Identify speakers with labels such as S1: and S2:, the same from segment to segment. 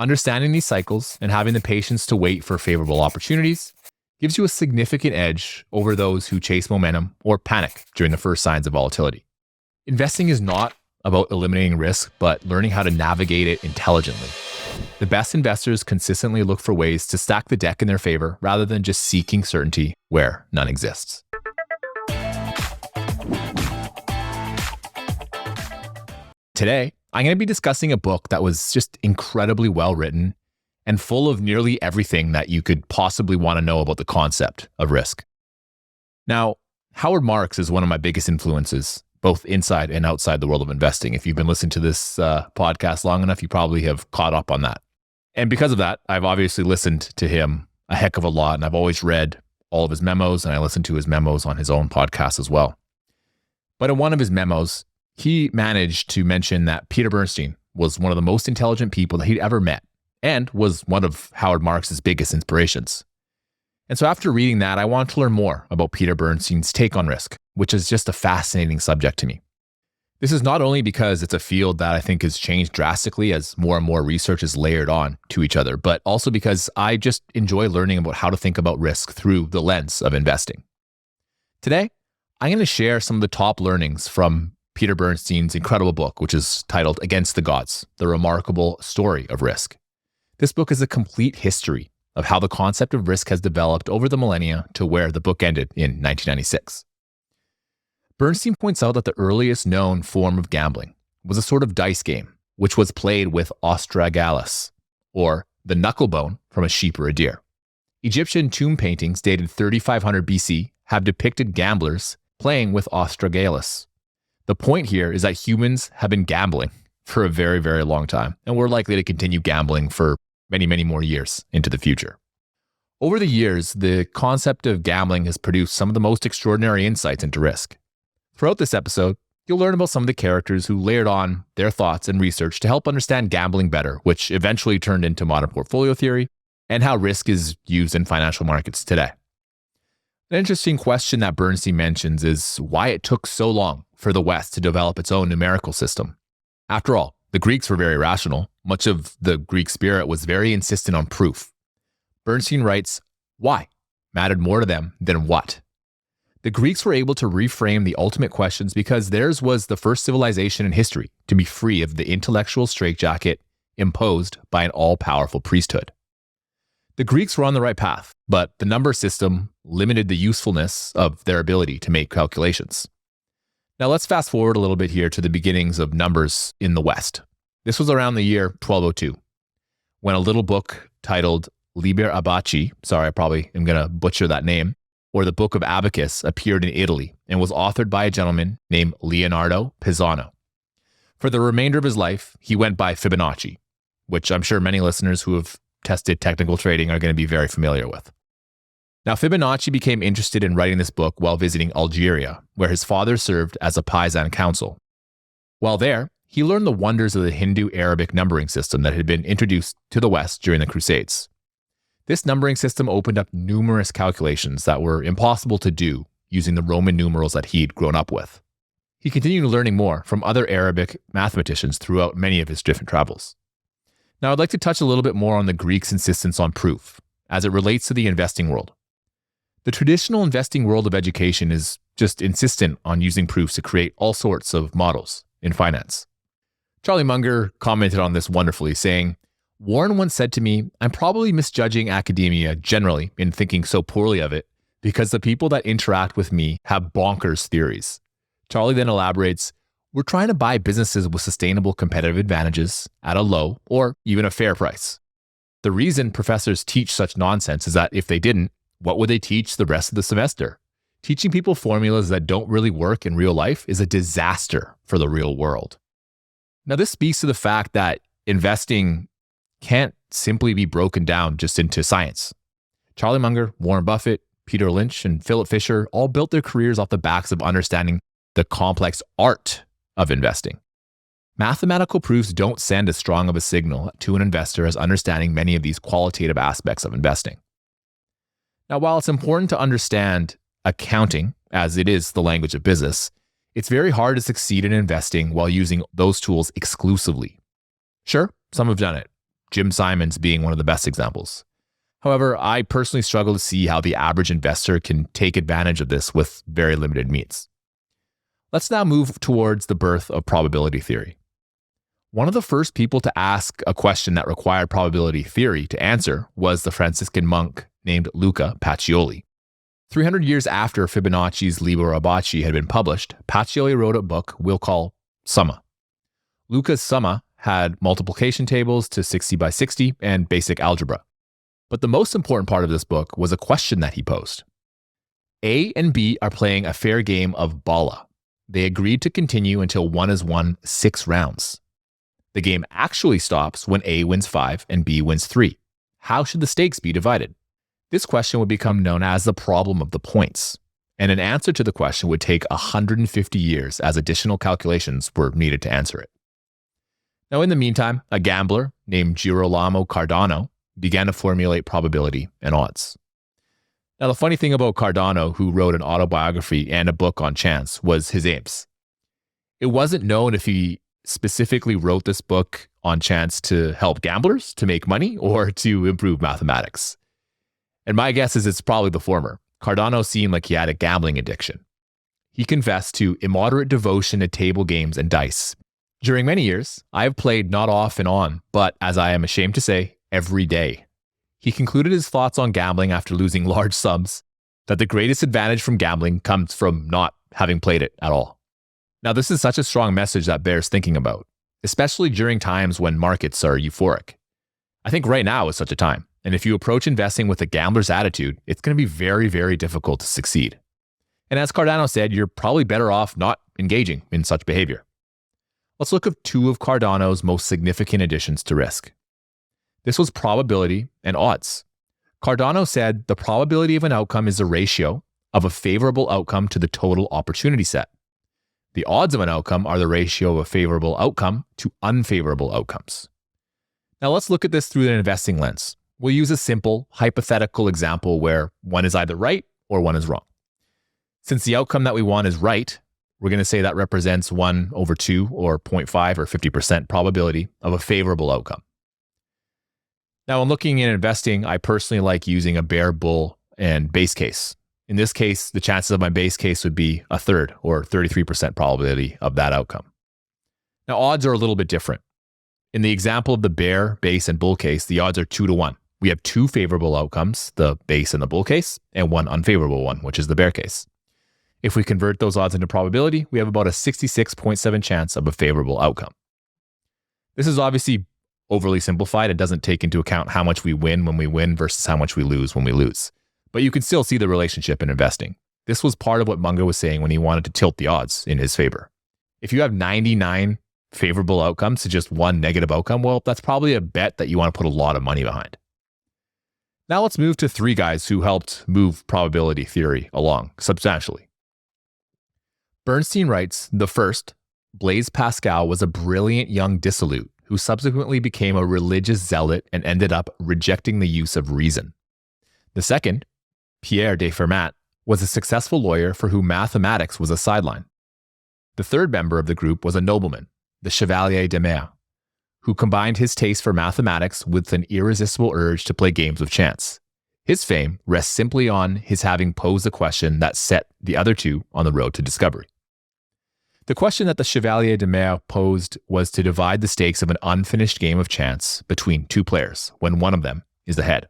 S1: Understanding these cycles and having the patience to wait for favorable opportunities gives you a significant edge over those who chase momentum or panic during the first signs of volatility. Investing is not about eliminating risk, but learning how to navigate it intelligently. The best investors consistently look for ways to stack the deck in their favor rather than just seeking certainty where none exists. Today, I'm going to be discussing a book that was just incredibly well written and full of nearly everything that you could possibly want to know about the concept of risk. Now, Howard Marks is one of my biggest influences, both inside and outside the world of investing. If you've been listening to this podcast long enough, you probably have caught up on that. And because of that, I've obviously listened to him a heck of a lot, and I've always read all of his memos, and I listened to his memos on his own podcast as well. But in one of his memos, he managed to mention that Peter Bernstein was one of the most intelligent people that he'd ever met and was one of Howard Marks' biggest inspirations. And so after reading that, I wanted to learn more about Peter Bernstein's take on risk, which is just a fascinating subject to me. This is not only because it's a field that I think has changed drastically as more and more research is layered on to each other, but also because I just enjoy learning about how to think about risk through the lens of investing. Today, I'm going to share some of the top learnings from Peter Bernstein's incredible book, which is titled Against the Gods, The Remarkable Story of Risk. This book is a complete history of how the concept of risk has developed over the millennia to where the book ended in 1996. Bernstein points out that the earliest known form of gambling was a sort of dice game, which was played with ostragalis, or the knuckle bone from a sheep or a deer. Egyptian tomb paintings dated 3500 BC have depicted gamblers playing with ostragalis. The point here is that humans have been gambling for a very, very long time, and we're likely to continue gambling for many, many more years into the future. Over the years, the concept of gambling has produced some of the most extraordinary insights into risk. Throughout this episode, you'll learn about some of the characters who layered on their thoughts and research to help understand gambling better, which eventually turned into modern portfolio theory, and how risk is used in financial markets today. An interesting question that Bernstein mentions is why it took so long for the West to develop its own numerical system. After all, the Greeks were very rational. Much of the Greek spirit was very insistent on proof. Bernstein writes, why mattered more to them than what. The Greeks were able to reframe the ultimate questions because theirs was the first civilization in history to be free of the intellectual straitjacket imposed by an all-powerful priesthood. The Greeks were on the right path, but the number system limited the usefulness of their ability to make calculations. Now let's fast forward a little bit here to the beginnings of numbers in the West. This was around the year 1202, when a little book titled Liber Abaci, sorry, I probably am going to butcher that name, or the Book of Abacus appeared in Italy and was authored by a gentleman named Leonardo Pisano. For the remainder of his life, he went by Fibonacci, which I'm sure many listeners who have tested technical trading are going to be very familiar with. Now, Fibonacci became interested in writing this book while visiting Algeria, where his father served as a Paisan consul. While there, he learned the wonders of the Hindu-Arabic numbering system that had been introduced to the West during the Crusades. This numbering system opened up numerous calculations that were impossible to do using the Roman numerals that he'd grown up with. He continued learning more from other Arabic mathematicians throughout many of his different travels. Now, I'd like to touch a little bit more on the Greeks' insistence on proof as it relates to the investing world. The traditional investing world of education is just insistent on using proofs to create all sorts of models in finance. Charlie Munger commented on this wonderfully, saying, Warren once said to me, I'm probably misjudging academia generally in thinking so poorly of it because the people that interact with me have bonkers theories. Charlie then elaborates, we're trying to buy businesses with sustainable competitive advantages at a low or even a fair price. The reason professors teach such nonsense is that if they didn't, what would they teach the rest of the semester? Teaching people formulas that don't really work in real life is a disaster for the real world. Now, this speaks to the fact that investing can't simply be broken down just into science. Charlie Munger, Warren Buffett, Peter Lynch, and Philip Fisher all built their careers off the backs of understanding the complex art of investing. Mathematical proofs don't send as strong of a signal to an investor as understanding many of these qualitative aspects of investing. Now, while it's important to understand accounting, as it is the language of business, it's very hard to succeed in investing while using those tools exclusively. Sure, some have done it. Jim Simons being one of the best examples. However, I personally struggle to see how the average investor can take advantage of this with very limited means. Let's now move towards the birth of probability theory. One of the first people to ask a question that required probability theory to answer was the Franciscan monk named Luca Pacioli. 300 years after Fibonacci's Libro Abaci had been published, Pacioli wrote a book we'll call Summa. Luca's Summa had multiplication tables to 60 by 60 and basic algebra. But the most important part of this book was a question that he posed. A and B are playing a fair game of bala. They agreed to continue until one has won 6 rounds. The game actually stops when A wins 5 and B wins 3. How should the stakes be divided? This question would become known as the problem of the points, and an answer to the question would take 150 years as additional calculations were needed to answer it. Now, in the meantime, a gambler named Girolamo Cardano began to formulate probability and odds. Now, the funny thing about Cardano, who wrote an autobiography and a book on chance, was his aims. It wasn't known if he specifically wrote this book on chance to help gamblers to make money or to improve mathematics. And my guess is it's probably the former. Cardano seemed like he had a gambling addiction. He confessed to immoderate devotion to table games and dice. During many years, I have played not off and on, but as I am ashamed to say, every day. He concluded his thoughts on gambling after losing large sums, that the greatest advantage from gambling comes from not having played it at all. Now, this is such a strong message that bears thinking about, especially during times when markets are euphoric. I think right now is such a time. And if you approach investing with a gambler's attitude, it's going to be very, very difficult to succeed. And as Cardano said, you're probably better off not engaging in such behavior. Let's look at 2 of Cardano's most significant additions to risk. This was probability and odds. Cardano said the probability of an outcome is a ratio of a favorable outcome to the total opportunity set. The odds of an outcome are the ratio of a favorable outcome to unfavorable outcomes. Now let's look at this through an investing lens. We'll use a simple hypothetical example where one is either right or one is wrong. Since the outcome that we want is right, we're going to say that represents 1/2 or 0.5 or 50% probability of a favorable outcome. Now, when looking at investing, I personally like using a bear, bull, and base case. In this case, the chances of my base case would be 1/3 or 33% probability of that outcome. Now, odds are a little bit different. In the example of the bear, base, and bull case, the odds are 2-1. We have 2 favorable outcomes, the base and the bull case, and 1 unfavorable one, which is the bear case. If we convert those odds into probability, we have about a 66.7 chance of a favorable outcome. This is obviously overly simplified. It doesn't take into account how much we win when we win versus how much we lose when we lose. But you can still see the relationship in investing. This was part of what Munger was saying when he wanted to tilt the odds in his favor. If you have 99 favorable outcomes to just 1 negative outcome, well, that's probably a bet that you want to put a lot of money behind. Now let's move to 3 guys who helped move probability theory along substantially. Bernstein writes, the first, Blaise Pascal, was a brilliant young dissolute who subsequently became a religious zealot and ended up rejecting the use of reason. The second, Pierre de Fermat, was a successful lawyer for whom mathematics was a sideline. The third member of the group was a nobleman, the Chevalier de Mer, who combined his taste for mathematics with an irresistible urge to play games of chance. His fame rests simply on his having posed a question that set the other 2 on the road to discovery. The question that the Chevalier de Mer posed was to divide the stakes of an unfinished game of chance between 2 players when one of them is ahead.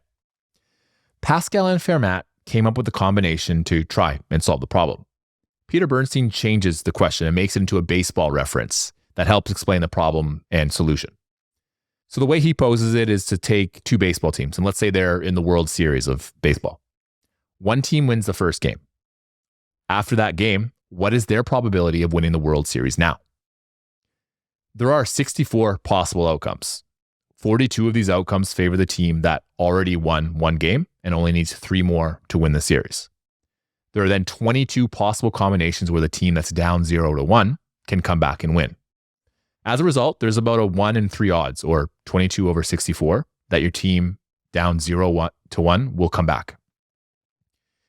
S1: Pascal and Fermat came up with a combination to try and solve the problem. Peter Bernstein changes the question and makes it into a baseball reference that helps explain the problem and solution. So the way he poses it is to take 2 baseball teams, and let's say they're in the World Series of baseball. One team wins the first game. After that game, what is their probability of winning the World Series now? There are 64 possible outcomes. 42 of these outcomes favor the team that already won 1 game and only needs 3 more to win the series. There are then 22 possible combinations where the team that's down 0-1 can come back and win. As a result, there's about a 1 in 3 odds, or 22/64, that your team down 0-1 will come back.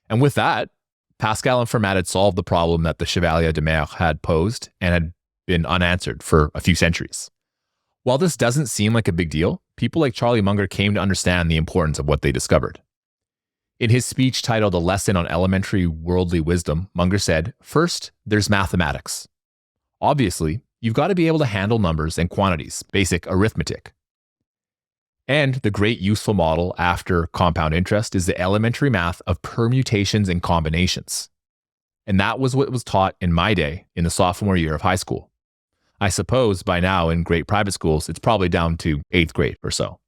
S1: And with that, Pascal and Fermat had solved the problem that the Chevalier de Mer had posed and had been unanswered for a few centuries. While this doesn't seem like a big deal, people like Charlie Munger came to understand the importance of what they discovered. In his speech titled A Lesson on Elementary Worldly Wisdom, Munger said, "First, there's mathematics. Obviously, you've got to be able to handle numbers and quantities, basic arithmetic. And the great useful model after compound interest is the elementary math of permutations and combinations. And that was what was taught in my day in the sophomore year of high school. I suppose by now in great private schools, it's probably down to 8th grade or so.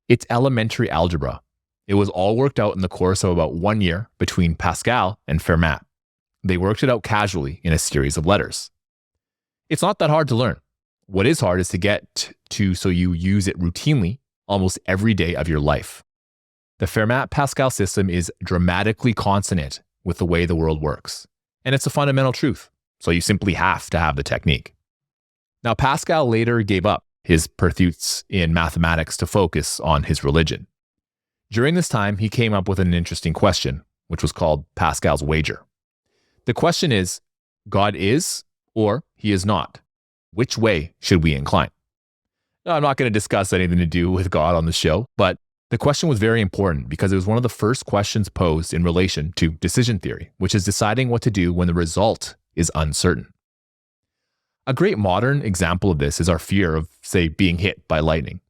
S1: It's elementary algebra. It was all worked out in the course of about 1 year between Pascal and Fermat. They worked it out casually in a series of letters. It's not that hard to learn. What is hard is to get to so you use it routinely almost every day of your life. The Fermat-Pascal system is dramatically consonant with the way the world works. And it's a fundamental truth. So you simply have to have the technique. Now, Pascal later gave up his pursuits in mathematics to focus on his religion. During this time, he came up with an interesting question, which was called Pascal's wager. The question is, God is or he is not? Which way should we incline? Now, I'm not going to discuss anything to do with God on the show, but the question was very important because it was one of the first questions posed in relation to decision theory, which is deciding what to do when the result is uncertain. A great modern example of this is our fear of, say, being hit by lightning.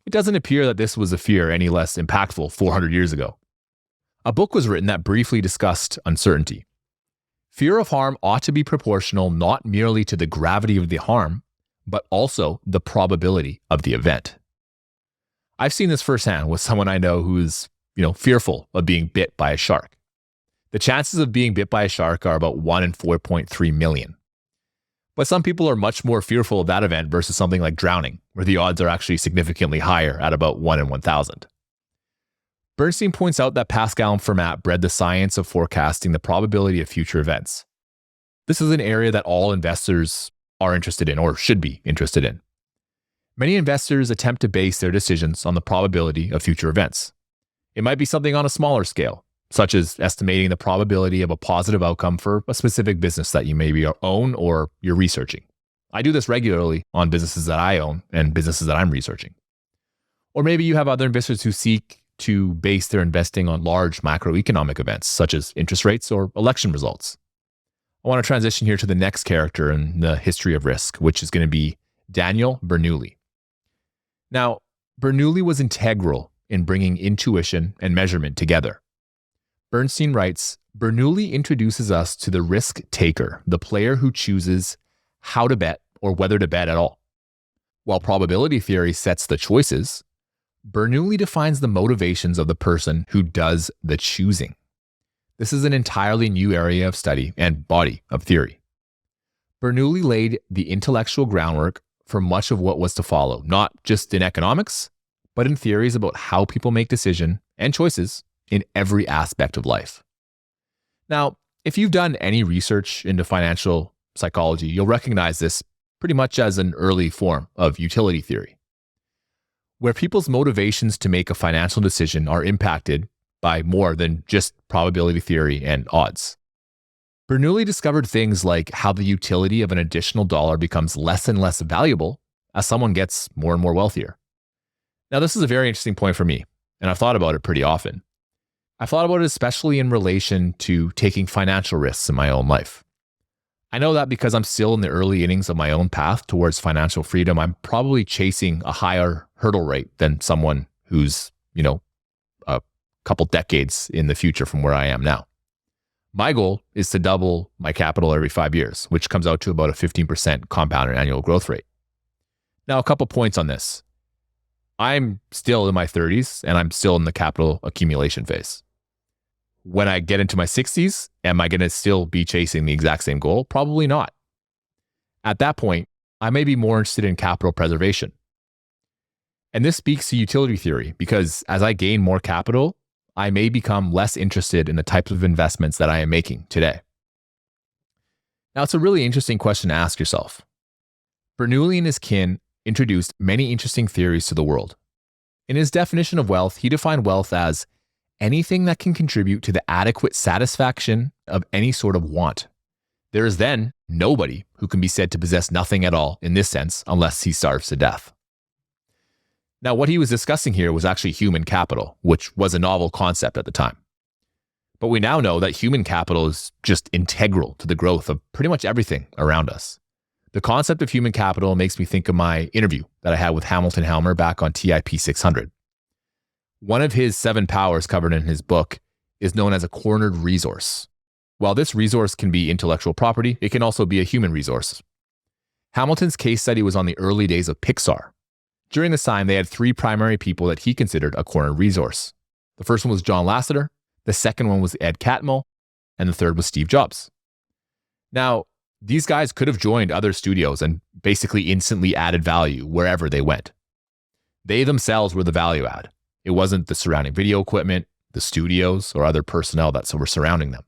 S1: It doesn't appear that this was a fear any less impactful 400 years ago. A book was written that briefly discussed uncertainty. Fear of harm ought to be proportional not merely to the gravity of the harm, but also the probability of the event. I've seen this firsthand with someone I know who is, fearful of being bit by a shark. The chances of being bit by a shark are about 1 in 4.3 million. But some people are much more fearful of that event versus something like drowning, where the odds are actually significantly higher at about 1 in 1,000. Bernstein points out that Pascal and Fermat bred the science of forecasting the probability of future events. This is an area that all investors are interested in or should be interested in. Many investors attempt to base their decisions on the probability of future events. It might be something on a smaller scale, such as estimating the probability of a positive outcome for a specific business that you maybe own or you're researching. I do this regularly on businesses that I own and businesses that I'm researching. Or maybe you have other investors who seek to base their investing on large macroeconomic events, such as interest rates or election results. I want to transition here to the next character in the history of risk, which is going to be Daniel Bernoulli. Now, Bernoulli was integral in bringing intuition and measurement together. Bernstein writes, Bernoulli introduces us to the risk taker, the player who chooses how to bet or whether to bet at all. While probability theory sets the choices, Bernoulli defines the motivations of the person who does the choosing. This is an entirely new area of study and body of theory. Bernoulli laid the intellectual groundwork for much of what was to follow, not just in economics, but in theories about how people make decisions and choices in every aspect of life. Now, if you've done any research into financial psychology, you'll recognize this pretty much as an early form of utility theory, where people's motivations to make a financial decision are impacted by more than just probability theory and odds. Bernoulli discovered things like how the utility of an additional dollar becomes less and less valuable as someone gets more and more wealthier. Now, this is a very interesting point for me, and I've thought about it pretty often. I've thought about it especially in relation to taking financial risks in my own life. I know that because I'm still in the early innings of my own path towards financial freedom, I'm probably chasing a higher hurdle rate than someone who's, a couple decades in the future from where I am now. My goal is to double my capital every 5 years, which comes out to about a 15% compounded annual growth rate. Now, a couple points on this. I'm still in my 30s and I'm still in the capital accumulation phase. When I get into my 60s, am I going to still be chasing the exact same goal? Probably not. At that point, I may be more interested in capital preservation. And this speaks to utility theory because as I gain more capital, I may become less interested in the types of investments that I am making today. Now, it's a really interesting question to ask yourself. Bernoulli and his kin introduced many interesting theories to the world. In his definition of wealth, he defined wealth as anything that can contribute to the adequate satisfaction of any sort of want. There is then nobody who can be said to possess nothing at all in this sense unless he starves to death. Now, what he was discussing here was actually human capital, which was a novel concept at the time. But we now know that human capital is just integral to the growth of pretty much everything around us. The concept of human capital makes me think of my interview that I had with Hamilton Helmer back on TIP600. One of his 7 powers covered in his book is known as a cornered resource. While this resource can be intellectual property, it can also be a human resource. Hamilton's case study was on the early days of Pixar. During this time, they had 3 primary people that he considered a cornered resource. The first one was John Lasseter, the second one was Ed Catmull, and the third was Steve Jobs. Now, these guys could have joined other studios and basically instantly added value wherever they went. They themselves were the value add. It wasn't the surrounding video equipment, the studios, or other personnel that were surrounding them.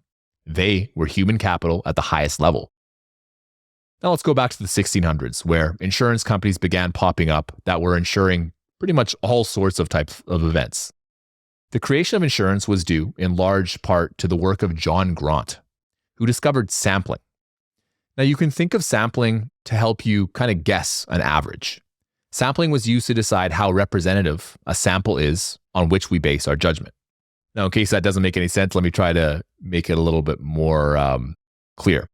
S1: They were human capital at the highest level. Now let's go back to the 1600s, where insurance companies began popping up that were insuring pretty much all sorts of types of events. The creation of insurance was due in large part to the work of John Grant, who discovered sampling. Now you can think of sampling to help you kind of guess an average. Sampling was used to decide how representative a sample is on which we base our judgment. Now, in case that doesn't make any sense, let me try to make it a little bit more clear.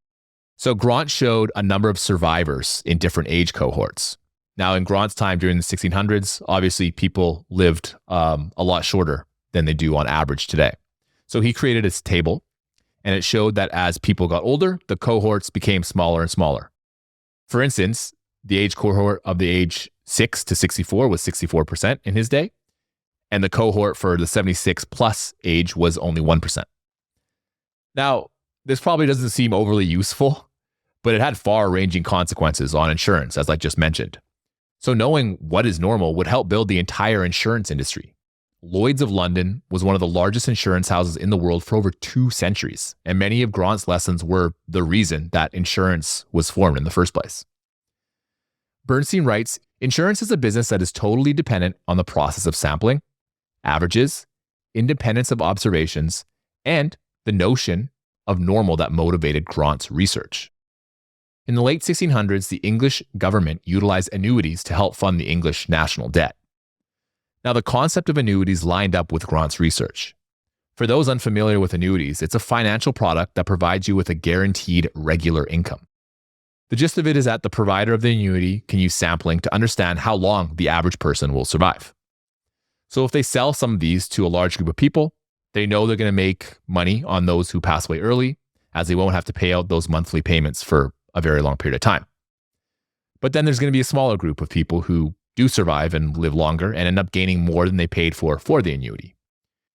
S1: So Grant showed a number of survivors in different age cohorts. Now, in Grant's time during the 1600s, obviously people lived a lot shorter than they do on average today. So he created this table, and it showed that as people got older, the cohorts became smaller and smaller. For instance, the age cohort of the age 6 to 64 was 64% in his day, and the cohort for the 76 plus age was only 1%. Now, this probably doesn't seem overly useful, but it had far-ranging consequences on insurance, as I just mentioned. So knowing what is normal would help build the entire insurance industry. Lloyd's of London was one of the largest insurance houses in the world for over 2 centuries, and many of Grant's lessons were the reason that insurance was formed in the first place. Bernstein writes, insurance is a business that is totally dependent on the process of sampling, averages, independence of observations, and the notion of normal that motivated Grant's research. In the late 1600s, the English government utilized annuities to help fund the English national debt. Now, the concept of annuities lined up with Grant's research. For those unfamiliar with annuities, it's a financial product that provides you with a guaranteed regular income. The gist of it is that the provider of the annuity can use sampling to understand how long the average person will survive. So if they sell some of these to a large group of people, they know they're going to make money on those who pass away early, as they won't have to pay out those monthly payments for a very long period of time. But then there's going to be a smaller group of people who do survive and live longer and end up gaining more than they paid for the annuity.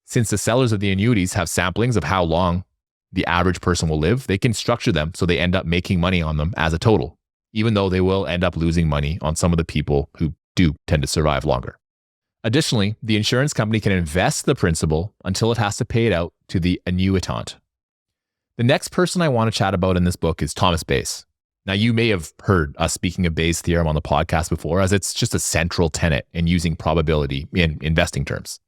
S1: Since the sellers of the annuities have samplings of how long the average person will live, they can structure them so they end up making money on them as a total, even though they will end up losing money on some of the people who do tend to survive longer. Additionally, the insurance company can invest the principal until it has to pay it out to the annuitant. The next person I want to chat about in this book is Thomas Bayes. Now, you may have heard us speaking of Bayes' theorem on the podcast before, as it's just a central tenet in using probability in investing terms.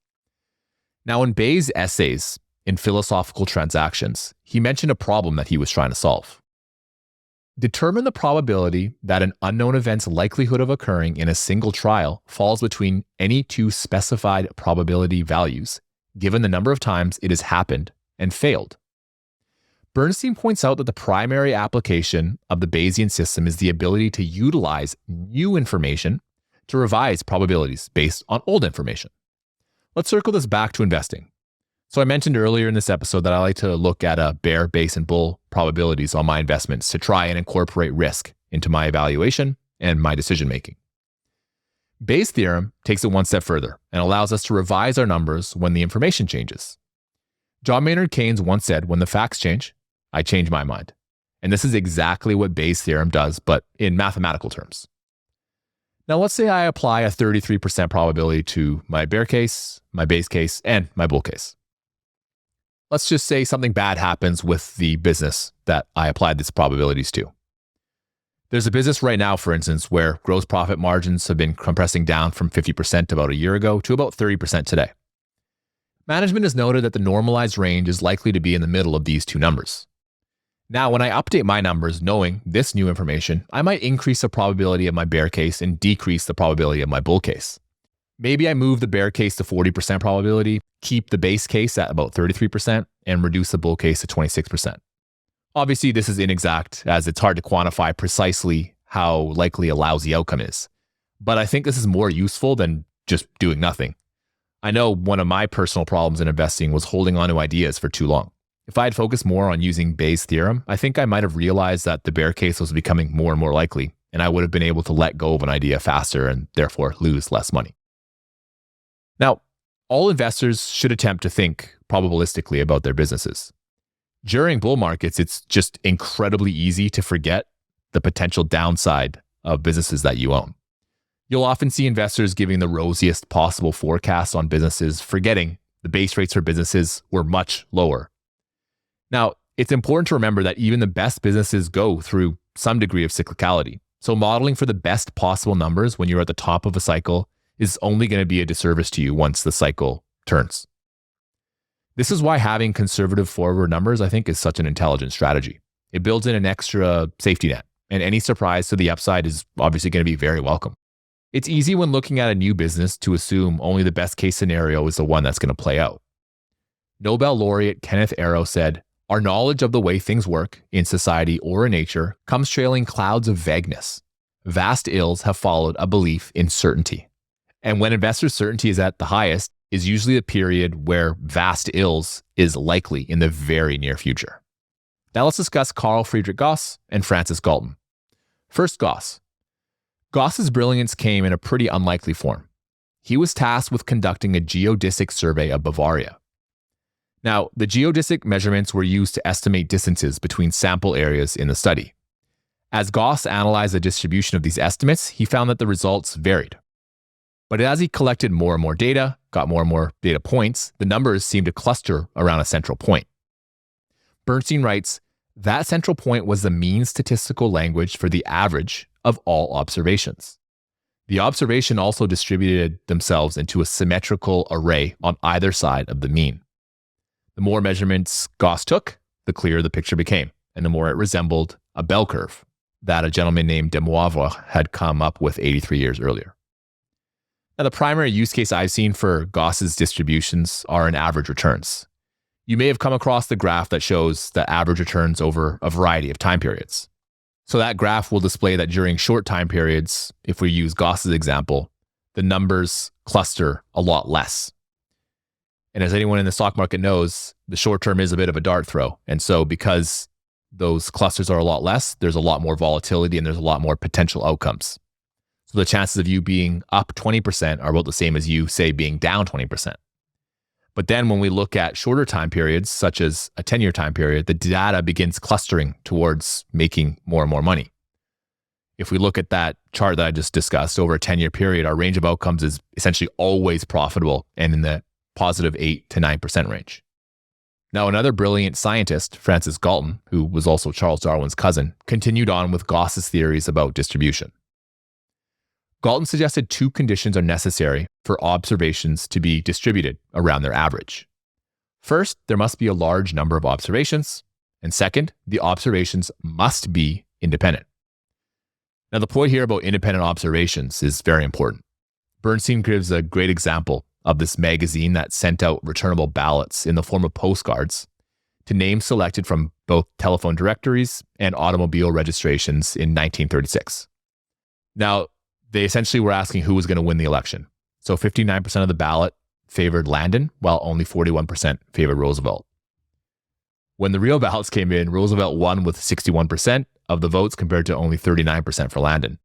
S1: Now, in Bayes' essays in Philosophical Transactions, he mentioned a problem that he was trying to solve. Determine the probability that an unknown event's likelihood of occurring in a single trial falls between any 2 specified probability values, given the number of times it has happened and failed. Bernstein points out that the primary application of the Bayesian system is the ability to utilize new information to revise probabilities based on old information. Let's circle this back to investing. So I mentioned earlier in this episode that I like to look at a bear, base, and bull probabilities on my investments to try and incorporate risk into my evaluation and my decision making. Bayes' theorem takes it one step further and allows us to revise our numbers when the information changes. John Maynard Keynes once said, "When the facts change, I change my mind." And this is exactly what Bayes' theorem does, but in mathematical terms. Now, let's say I apply a 33% probability to my bear case, my base case, and my bull case. Let's just say something bad happens with the business that I applied these probabilities to. There's a business right now, for instance, where gross profit margins have been compressing down from 50% about a year ago to about 30% today. Management has noted that the normalized range is likely to be in the middle of these 2 numbers. Now, when I update my numbers knowing this new information, I might increase the probability of my bear case and decrease the probability of my bull case. Maybe I move the bear case to 40% probability, keep the base case at about 33%, and reduce the bull case to 26%. Obviously, this is inexact as it's hard to quantify precisely how likely a lousy outcome is. But I think this is more useful than just doing nothing. I know one of my personal problems in investing was holding on to ideas for too long. If I had focused more on using Bayes' theorem, I think I might have realized that the bear case was becoming more and more likely, and I would have been able to let go of an idea faster and therefore lose less money. Now, all investors should attempt to think probabilistically about their businesses. During bull markets, it's just incredibly easy to forget the potential downside of businesses that you own. You'll often see investors giving the rosiest possible forecasts on businesses, forgetting the base rates for businesses were much lower. Now, it's important to remember that even the best businesses go through some degree of cyclicality. So modeling for the best possible numbers when you're at the top of a cycle is only going to be a disservice to you once the cycle turns. This is why having conservative forward numbers, I think, is such an intelligent strategy. It builds in an extra safety net, and any surprise to the upside is obviously going to be very welcome. It's easy when looking at a new business to assume only the best case scenario is the one that's going to play out. Nobel laureate Kenneth Arrow said, "Our knowledge of the way things work in society or in nature comes trailing clouds of vagueness. Vast ills have followed a belief in certainty." And when investors' certainty is at the highest, is usually a period where vast ills is likely in the very near future. Now let's discuss Carl Friedrich Gauss and Francis Galton. First, Gauss. Gauss's brilliance came in a pretty unlikely form. He was tasked with conducting a geodesic survey of Bavaria. Now, the geodesic measurements were used to estimate distances between sample areas in the study. As Gauss analyzed the distribution of these estimates, he found that the results varied. But as he collected more and more data, got more and more data points, the numbers seemed to cluster around a central point. Bernstein writes, that central point was the mean statistical language for the average of all observations. The observation also distributed themselves into a symmetrical array on either side of the mean. The more measurements Gauss took, the clearer the picture became, and the more it resembled a bell curve that a gentleman named de Moivre had come up with 83 years earlier. Now, the primary use case I've seen for Gauss's distributions are in average returns. You may have come across the graph that shows the average returns over a variety of time periods. So that graph will display that during short time periods, if we use Gauss's example, the numbers cluster a lot less. And as anyone in the stock market knows, the short term is a bit of a dart throw. And so because those clusters are a lot less, there's a lot more volatility and there's a lot more potential outcomes. So the chances of you being up 20% are about the same as you, say, being down 20%. But then when we look at shorter time periods, such as a 10-year time period, the data begins clustering towards making more and more money. If we look at that chart that I just discussed over a 10-year period, our range of outcomes is essentially always profitable and in the positive 8 to 9% range. Now, another brilliant scientist, Francis Galton, who was also Charles Darwin's cousin, continued on with Gauss's theories about distribution. Galton suggested two conditions are necessary for observations to be distributed around their average. First, there must be a large number of observations. And second, the observations must be independent. Now, the point here about independent observations is very important. Bernstein gives a great example of this magazine that sent out returnable ballots in the form of postcards to names selected from both telephone directories and automobile registrations in 1936. Now, they essentially were asking who was going to win the election. So 59% of the ballot favored Landon, while only 41% favored Roosevelt. When the real ballots came in, Roosevelt won with 61% of the votes compared to only 39% for Landon.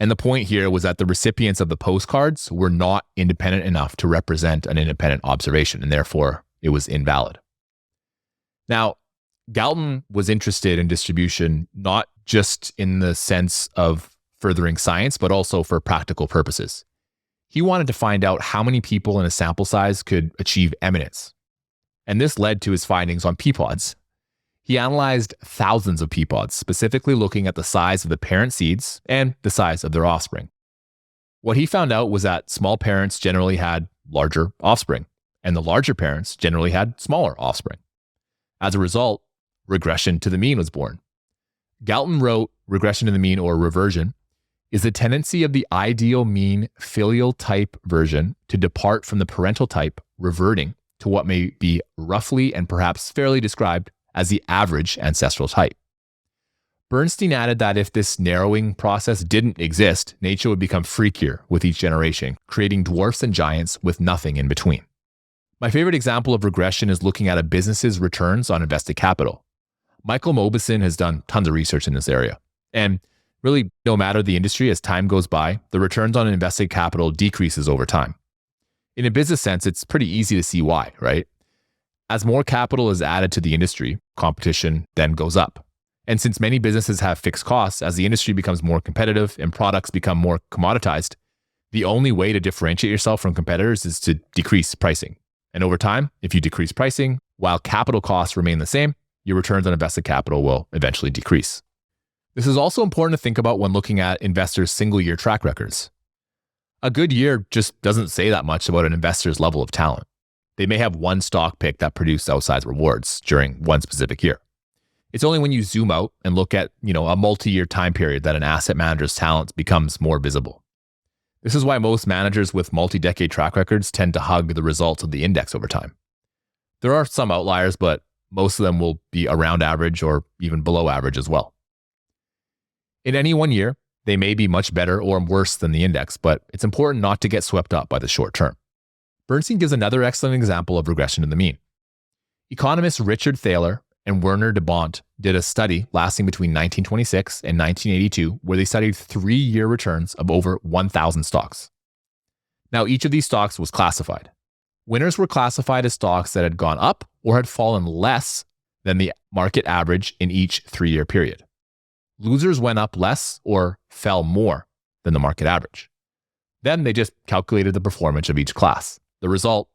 S1: And the point here was that the recipients of the postcards were not independent enough to represent an independent observation, and therefore it was invalid. Now, Galton was interested in distribution not just in the sense of furthering science, but also for practical purposes. He wanted to find out how many people in a sample size could achieve eminence. And this led to his findings on pea pods. He analyzed thousands of pea pods, specifically looking at the size of the parent seeds and the size of their offspring. What he found out was that small parents generally had larger offspring, and the larger parents generally had smaller offspring. As a result, regression to the mean was born. Galton wrote regression to the mean, or reversion, is the tendency of the ideal mean filial type version to depart from the parental type, reverting to what may be roughly and perhaps fairly described as the average ancestral type. Bernstein added that if this narrowing process didn't exist, nature would become freakier with each generation, creating dwarfs and giants with nothing in between. My favorite example of regression is looking at a business's returns on invested capital. Michael Mauboussin has done tons of research in this area. And really, no matter the industry, as time goes by, the returns on invested capital decreases over time. In a business sense, it's pretty easy to see why, right? As more capital is added to the industry, competition then goes up. And since many businesses have fixed costs, as the industry becomes more competitive and products become more commoditized, the only way to differentiate yourself from competitors is to decrease pricing. And over time, if you decrease pricing while capital costs remain the same, your returns on invested capital will eventually decrease. This is also important to think about when looking at investors' single-year track records. A good year just doesn't say that much about an investor's level of talent. They may have one stock pick that produced outsized rewards during one specific year. It's only when you zoom out and look at, a multi-year time period that an asset manager's talent becomes more visible. This is why most managers with multi-decade track records tend to hug the results of the index over time. There are some outliers, but most of them will be around average or even below average as well. In any one year, they may be much better or worse than the index, but it's important not to get swept up by the short term. Bernstein gives another excellent example of regression to the mean. Economists Richard Thaler and Werner de Bont did a study lasting between 1926 and 1982 where they studied 3-year returns of over 1,000 stocks. Now, each of these stocks was classified. Winners were classified as stocks that had gone up or had fallen less than the market average in each 3-year period. Losers went up less or fell more than the market average. Then they just calculated the performance of each class. The result,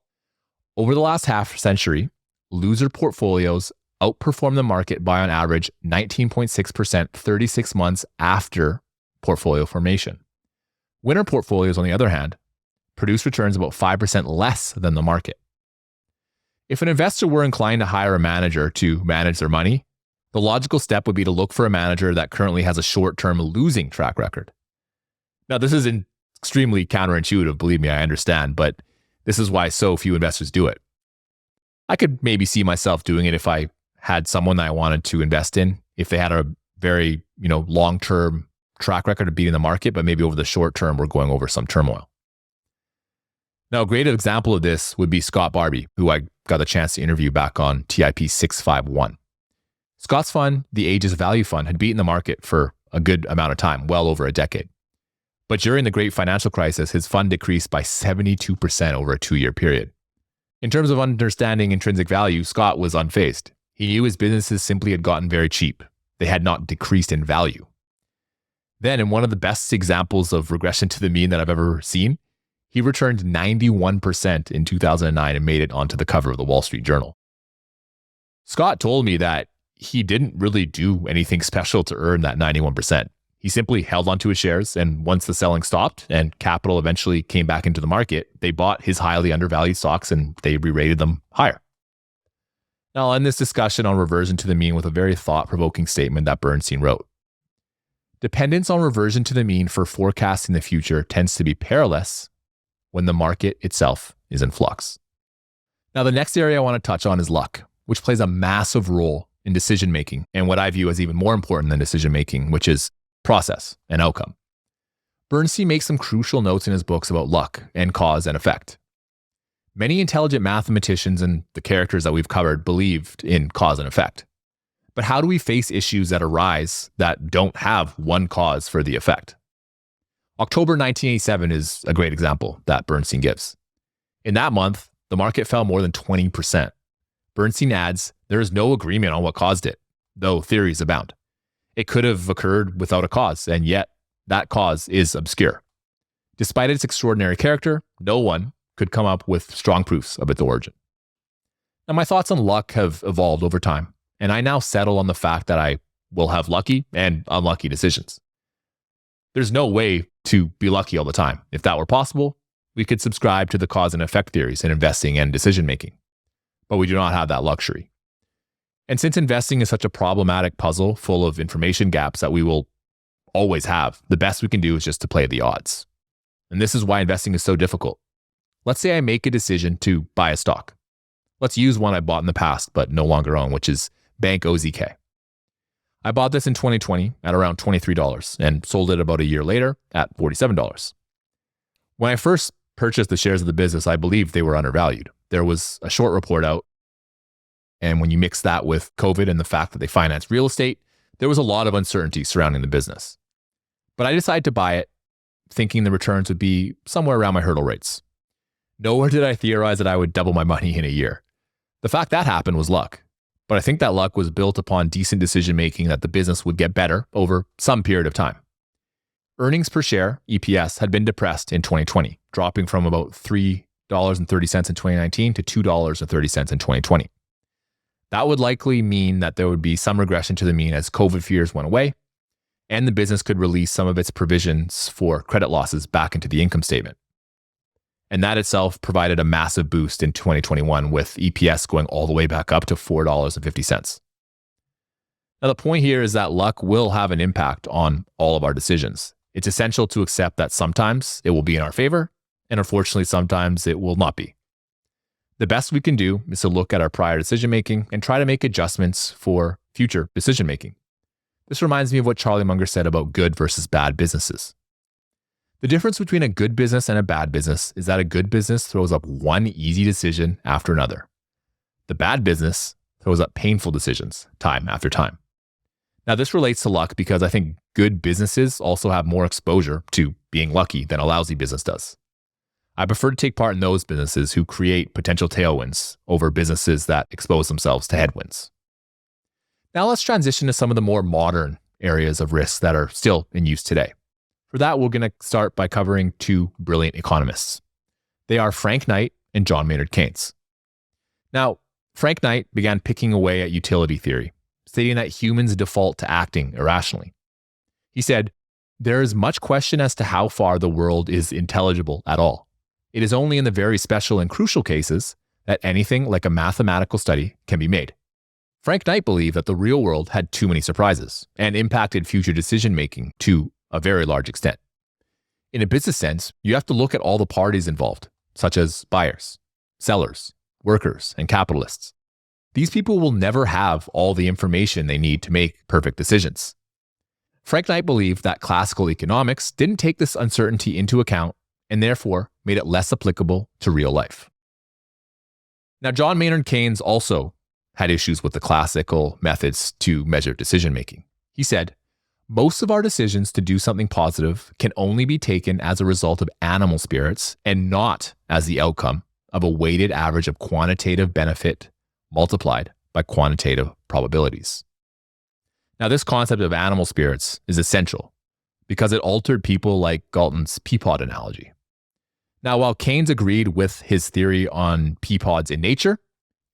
S1: over the last half century, loser portfolios outperformed the market by on average 19.6% 36 months after portfolio formation. Winner portfolios, on the other hand, produced returns about 5% less than the market. If an investor were inclined to hire a manager to manage their money, the logical step would be to look for a manager that currently has a short-term losing track record. Now, this is extremely counterintuitive, believe me, I understand, but this is why so few investors do it. I could maybe see myself doing it if I had someone that I wanted to invest in, if they had a very, long-term track record of beating the market, but maybe over the short term, we're going over some turmoil. Now, a great example of this would be Scott Barbie, who I got the chance to interview back on TIP651. Scott's fund, the Aegis Value Fund, had beaten the market for a good amount of time, well over a decade. But during the great financial crisis, his fund decreased by 72% over a 2-year period. In terms of understanding intrinsic value, Scott was unfazed. He knew his businesses simply had gotten very cheap. They had not decreased in value. Then, in one of the best examples of regression to the mean that I've ever seen, he returned 91% in 2009 and made it onto the cover of the Wall Street Journal. Scott told me that he didn't really do anything special to earn that 91%. He simply held onto his shares, and once the selling stopped and capital eventually came back into the market, they bought his highly undervalued stocks and they re-rated them higher. Now, I'll end this discussion on reversion to the mean with a very thought-provoking statement that Bernstein wrote. Dependence on reversion to the mean for forecasting the future tends to be perilous when the market itself is in flux. Now, the next area I want to touch on is luck, which plays a massive role in decision-making and what I view as even more important than decision-making, which is process and outcome. Bernstein makes some crucial notes in his books about luck and cause and effect. Many intelligent mathematicians and the characters that we've covered believed in cause and effect. But how do we face issues that arise that don't have one cause for the effect? October 1987 is a great example that Bernstein gives. In that month, the market fell more than 20%. Bernstein adds, there is no agreement on what caused it, though theories abound. It could have occurred without a cause, and yet that cause is obscure. Despite its extraordinary character, no one could come up with strong proofs of its origin. Now, my thoughts on luck have evolved over time, and I now settle on the fact that I will have lucky and unlucky decisions. There's no way to be lucky all the time. If that were possible, we could subscribe to the cause and effect theories in investing and decision making. But we do not have that luxury. And since investing is such a problematic puzzle full of information gaps that we will always have, the best we can do is just to play the odds. And this is why investing is so difficult. Let's say I make a decision to buy a stock. Let's use one I bought in the past but no longer own, which is Bank OZK. I bought this in 2020 at around $23 and sold it about a year later at $47. When I first purchased the shares of the business, I believed they were undervalued. There was a short report out, and when you mix that with COVID and the fact that they finance real estate, there was a lot of uncertainty surrounding the business. But I decided to buy it, thinking the returns would be somewhere around my hurdle rates. Nowhere did I theorize that I would double my money in a year. The fact that happened was luck, but I think that luck was built upon decent decision making that the business would get better over some period of time. Earnings per share, EPS, had been depressed in 2020, dropping from about $3.30 in 2019 to $2.30 in 2020. That would likely mean that there would be some regression to the mean as COVID fears went away, and the business could release some of its provisions for credit losses back into the income statement. And that itself provided a massive boost in 2021 with EPS going all the way back up to $4.50. Now, the point here is that luck will have an impact on all of our decisions. It's essential to accept that sometimes it will be in our favor, and unfortunately, sometimes it will not be. The best we can do is to look at our prior decision-making and try to make adjustments for future decision-making. This reminds me of what Charlie Munger said about good versus bad businesses. The difference between a good business and a bad business is that a good business throws up one easy decision after another. The bad business throws up painful decisions time after time. Now, this relates to luck because I think good businesses also have more exposure to being lucky than a lousy business does. I prefer to take part in those businesses who create potential tailwinds over businesses that expose themselves to headwinds. Now let's transition to some of the more modern areas of risk that are still in use today. For that, we're going to start by covering two brilliant economists. They are Frank Knight and John Maynard Keynes. Now, Frank Knight began picking away at utility theory, stating that humans default to acting irrationally. He said, "There is much question as to how far the world is intelligible at all. It is only in the very special and crucial cases that anything like a mathematical study can be made." Frank Knight believed that the real world had too many surprises and impacted future decision-making to a very large extent. In a business sense, you have to look at all the parties involved, such as buyers, sellers, workers, and capitalists. These people will never have all the information they need to make perfect decisions. Frank Knight believed that classical economics didn't take this uncertainty into account and therefore made it less applicable to real life. Now, John Maynard Keynes also had issues with the classical methods to measure decision-making. He said, "Most of our decisions to do something positive can only be taken as a result of animal spirits and not as the outcome of a weighted average of quantitative benefit multiplied by quantitative probabilities." Now, this concept of animal spirits is essential because it altered people like Galton's pea pod analogy. Now, while Keynes agreed with his theory on pea pods in nature,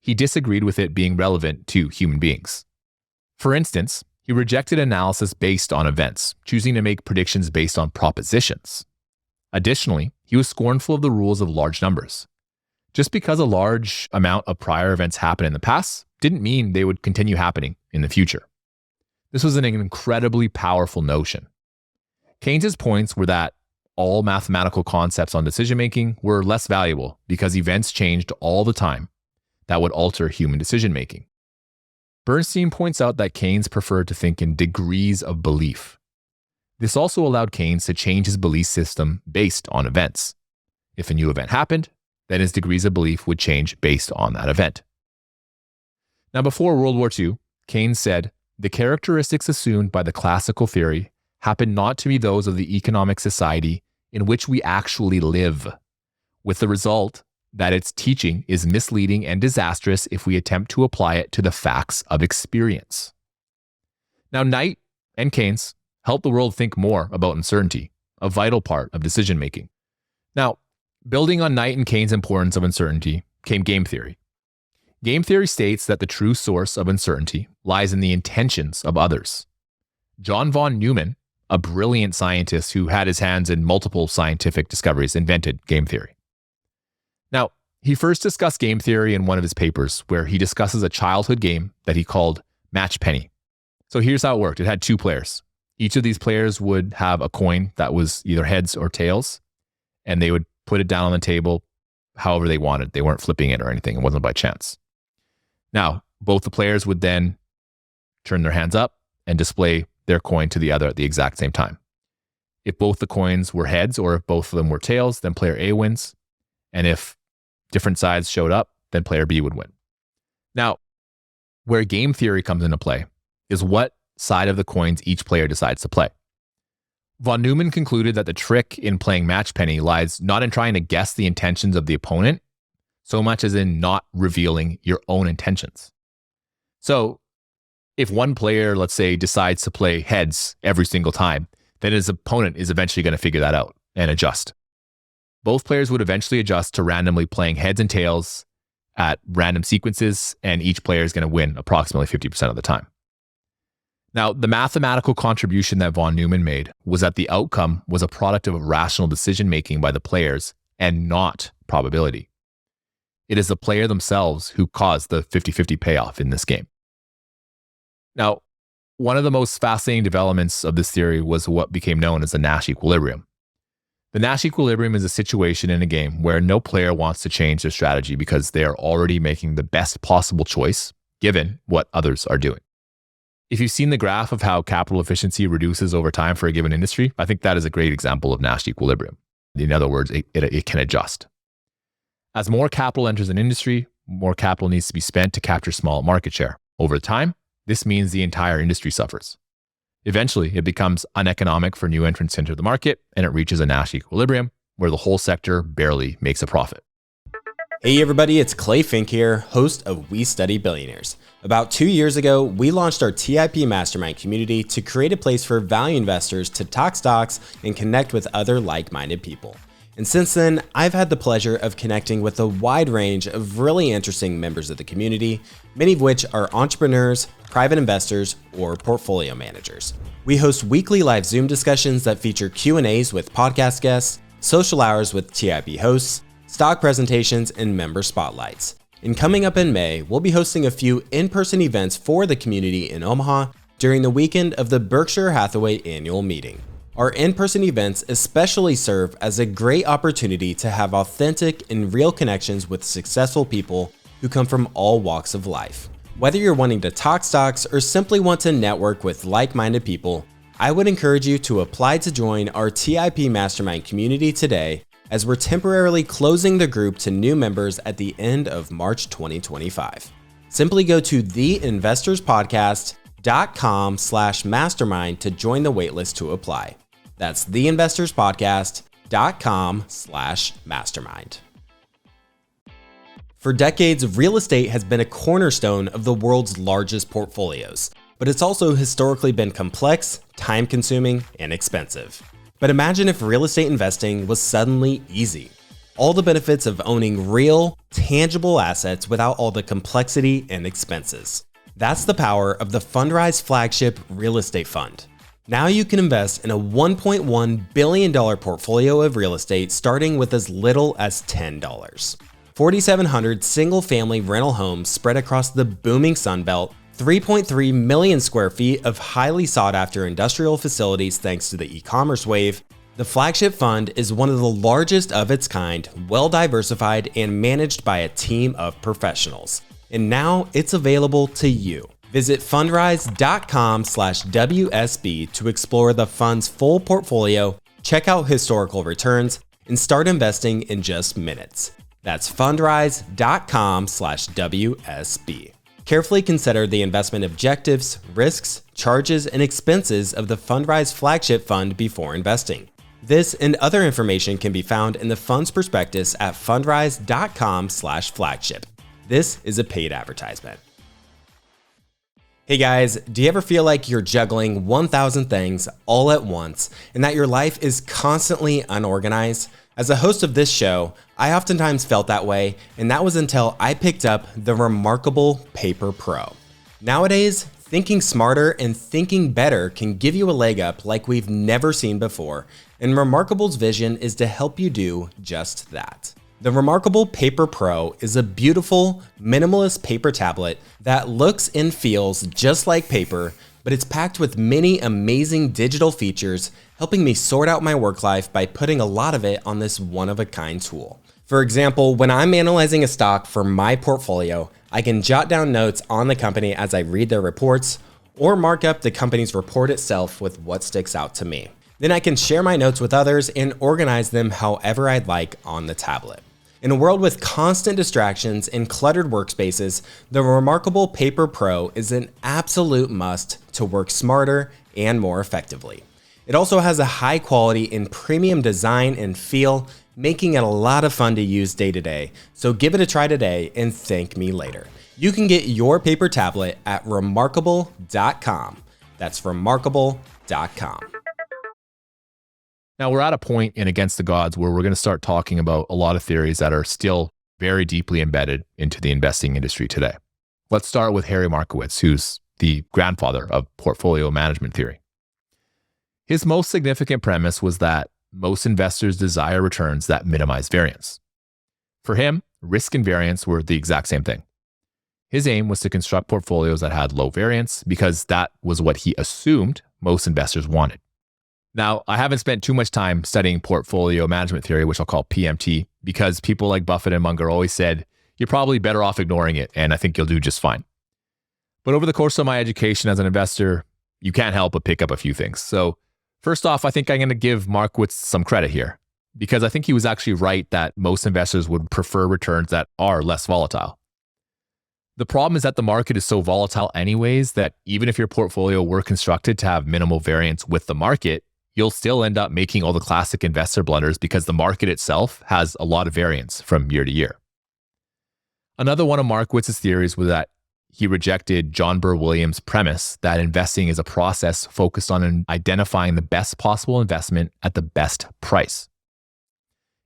S1: he disagreed with it being relevant to human beings. For instance, he rejected analysis based on events, choosing to make predictions based on propositions. Additionally, he was scornful of the rules of large numbers. Just because a large amount of prior events happened in the past didn't mean they would continue happening in the future. This was an incredibly powerful notion. Keynes's points were that all mathematical concepts on decision-making were less valuable because events changed all the time that would alter human decision-making. Bernstein points out that Keynes preferred to think in degrees of belief. This also allowed Keynes to change his belief system based on events. If a new event happened, then his degrees of belief would change based on that event. Now, before World War II, Keynes said, "The characteristics assumed by the classical theory happen not to be those of the economic society in which we actually live, with the result that its teaching is misleading and disastrous if we attempt to apply it to the facts of experience." Now, Knight and Keynes helped the world think more about uncertainty, a vital part of decision-making. Now, building on Knight and Keynes' importance of uncertainty came game theory. Game theory states that the true source of uncertainty lies in the intentions of others. John von Neumann, a brilliant scientist who had his hands in multiple scientific discoveries, invented game theory. Now, He first discussed game theory in one of his papers, where he discusses a childhood game that he called Match Penny. So here's how it worked. It had two players. Each of these players would have a coin that was either heads or tails, and they would put it down on the table however they wanted. They weren't flipping it or anything. It wasn't by chance. Now, both the players would then turn their hands up and display their coin to the other at the exact same time. If both the coins were heads or if both of them were tails, then player A wins. And if different sides showed up, then player B would win. Now, where game theory comes into play is what side of the coins each player decides to play. Von Neumann concluded that the trick in playing Match Penny lies not in trying to guess the intentions of the opponent, so much as in not revealing your own intentions. So, if one player, let's say, decides to play heads every single time, then his opponent is eventually going to figure that out and adjust. Both players would eventually adjust to randomly playing heads and tails at random sequences, and each player is going to win approximately 50% of the time. Now, the mathematical contribution that von Neumann made was that the outcome was a product of rational decision-making by the players and not probability. It is the player themselves who caused the 50-50 payoff in this game. Now, one of the most fascinating developments of this theory was what became known as the Nash equilibrium. The Nash equilibrium is a situation in a game where no player wants to change their strategy because they are already making the best possible choice given what others are doing. If you've seen the graph of how capital efficiency reduces over time for a given industry, I think that is a great example of Nash equilibrium. In other words, it can adjust. As more capital enters an industry, more capital needs to be spent to capture small market share. Over time, this means the entire industry suffers. Eventually, it becomes uneconomic for new entrants to enter the market, and it reaches a Nash equilibrium where the whole sector barely makes a profit.
S2: Hey everybody, it's Clay Fink here, host of We Study Billionaires. About 2 years ago, we launched our TIP Mastermind community to create a place for value investors to talk stocks and connect with other like-minded people. And since then, I've had the pleasure of connecting with a wide range of really interesting members of the community, many of which are entrepreneurs, private investors, or portfolio managers. We host weekly live Zoom discussions that feature Q&As with podcast guests, social hours with TIP hosts, stock presentations, and member spotlights. And coming up in May, we'll be hosting a few in-person events for the community in Omaha during the weekend of the Berkshire Hathaway annual meeting. Our in-person events especially serve as a great opportunity to have authentic and real connections with successful people who come from all walks of life. Whether you're wanting to talk stocks or simply want to network with like-minded people, I would encourage you to apply to join our TIP Mastermind community today, as we're temporarily closing the group to new members at the end of March 2025. Simply go to theinvestorspodcast.com/mastermind to join the waitlist to apply. That's theinvestorspodcast.com/mastermind. For decades, real estate has been a cornerstone of the world's largest portfolios, but it's also historically been complex, time-consuming, and expensive. But imagine if real estate investing was suddenly easy. All the benefits of owning real, tangible assets without all the complexity and expenses. That's the power of the Fundrise flagship real estate fund. Now you can invest in a $1.1 billion portfolio of real estate starting with as little as $10. 4,700 single-family rental homes spread across the booming Sunbelt, 3.3 million square feet of highly sought-after industrial facilities thanks to the e-commerce wave. The flagship fund is one of the largest of its kind, well-diversified, and managed by a team of professionals. And now it's available to you. Visit fundrise.com/WSB to explore the fund's full portfolio, check out historical returns, and start investing in just minutes. That's fundrise.com/WSB. Carefully consider the investment objectives, risks, charges, and expenses of the Fundrise flagship fund before investing. This and other information can be found in the fund's prospectus at fundrise.com/flagship. This is a paid advertisement. Hey guys, do you ever feel like you're juggling 1,000 things all at once and that your life is constantly unorganized? As a host of this show, I oftentimes felt that way, and that was until I picked up the remarkable Paper Pro. Nowadays, thinking smarter and thinking better can give you a leg up like we've never seen before, and Remarkable's vision is to help you do just that. The Remarkable Paper Pro is a beautiful, minimalist paper tablet that looks and feels just like paper, but it's packed with many amazing digital features, helping me sort out my work life by putting a lot of it on this one-of-a-kind tool. For example, when I'm analyzing a stock for my portfolio, I can jot down notes on the company as I read their reports, or mark up the company's report itself with what sticks out to me. Then I can share my notes with others and organize them however I'd like on the tablet. In a world with constant distractions and cluttered workspaces, the Remarkable Paper Pro is an absolute must to work smarter and more effectively. It also has a high quality and premium design and feel, making it a lot of fun to use day to day. So give it a try today and thank me later. You can get your paper tablet at remarkable.com. That's remarkable.com.
S1: Now, we're at a point in Against the Gods where we're going to start talking about a lot of theories that are still very deeply embedded into the investing industry today. Let's start with Harry Markowitz, who's the grandfather of portfolio management theory. His most significant premise was that most investors desire returns that minimize variance. For him, risk and variance were the exact same thing. His aim was to construct portfolios that had low variance because that was what he assumed most investors wanted. Now, I haven't spent too much time studying portfolio management theory, which I'll call PMT, because people like Buffett and Munger always said, you're probably better off ignoring it, and I think you'll do just fine. But over the course of my education as an investor, you can't help but pick up a few things. So first off, I think I'm going to give Markowitz some credit here, because I think he was actually right that most investors would prefer returns that are less volatile. The problem is that the market is so volatile anyways that even if your portfolio were constructed to have minimal variance with the market, you'll still end up making all the classic investor blunders because the market itself has a lot of variance from year to year. Another one of Markowitz's theories was that he rejected John Burr Williams' premise that investing is a process focused on identifying the best possible investment at the best price.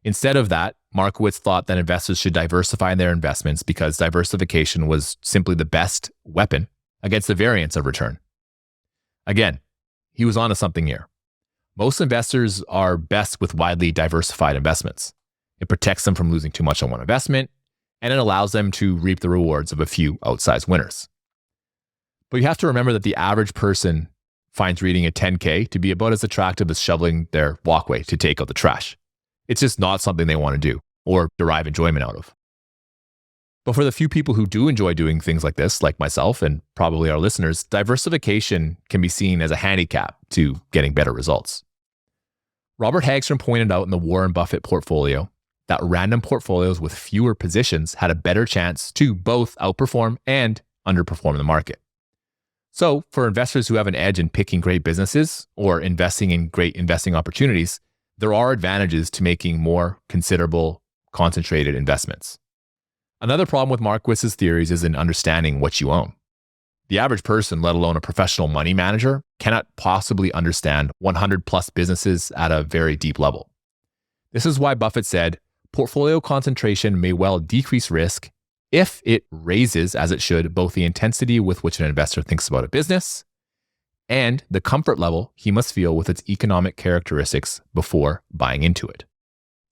S1: Instead of that, Markowitz thought that investors should diversify their investments because diversification was simply the best weapon against the variance of return. Again, he was onto something here. Most investors are best with widely diversified investments. It protects them from losing too much on one investment, and it allows them to reap the rewards of a few outsized winners. But you have to remember that the average person finds reading a 10K to be about as attractive as shoveling their walkway to take out the trash. It's just not something they want to do or derive enjoyment out of. But for the few people who do enjoy doing things like this, like myself and probably our listeners, diversification can be seen as a handicap to getting better results. Robert Hagstrom pointed out in the Warren Buffett portfolio that random portfolios with fewer positions had a better chance to both outperform and underperform the market. So for investors who have an edge in picking great businesses or investing in great investing opportunities, there are advantages to making more considerable, concentrated investments. Another problem with Markowitz's theories is in understanding what you own. The average person, let alone a professional money manager, cannot possibly understand 100 plus businesses at a very deep level. This is why Buffett said, portfolio concentration may well decrease risk if it raises, as it should, both the intensity with which an investor thinks about a business and the comfort level he must feel with its economic characteristics before buying into it.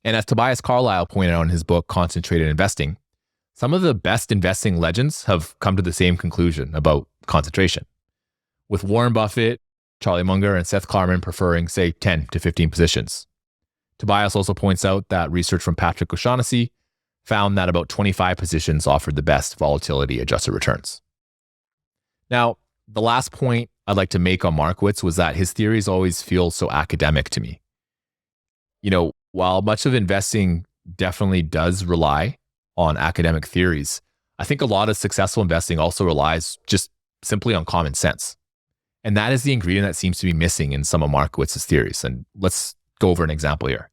S1: And as Tobias Carlyle pointed out in his book, Concentrated Investing, some of the best investing legends have come to the same conclusion about concentration, with Warren Buffett, Charlie Munger, and Seth Klarman preferring, say, 10 to 15 positions. Tobias also points out that research from Patrick O'Shaughnessy found that about 25 positions offered the best volatility-adjusted returns. Now, the last point I'd like to make on Markowitz was that his theories always feel so academic to me. While much of investing definitely does rely on academic theories, I think a lot of successful investing also relies just simply on common sense. And that is the ingredient that seems to be missing in some of Markowitz's theories. And let's go over an example here.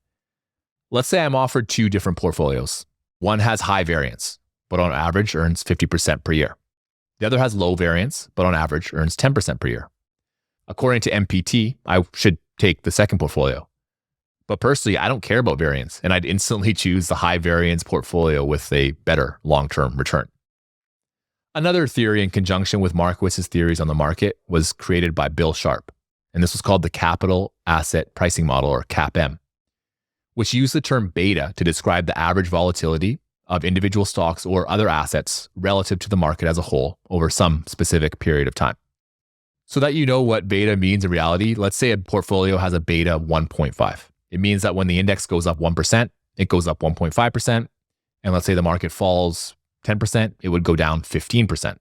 S1: Let's say I'm offered two different portfolios. One has high variance, but on average earns 50% per year. The other has low variance, but on average earns 10% per year. According to MPT, I should take the second portfolio. But personally, I don't care about variance, and I'd instantly choose the high variance portfolio with a better long-term return. Another theory in conjunction with Markowitz's theories on the market was created by Bill Sharp, and this was called the Capital Asset Pricing Model, or CAPM, which use the term beta to describe the average volatility of individual stocks or other assets relative to the market as a whole over some specific period of time. So that you know what beta means in reality, let's say a portfolio has a beta of 1.5. It means that when the index goes up 1%, it goes up 1.5%. And let's say the market falls 10%, it would go down 15%.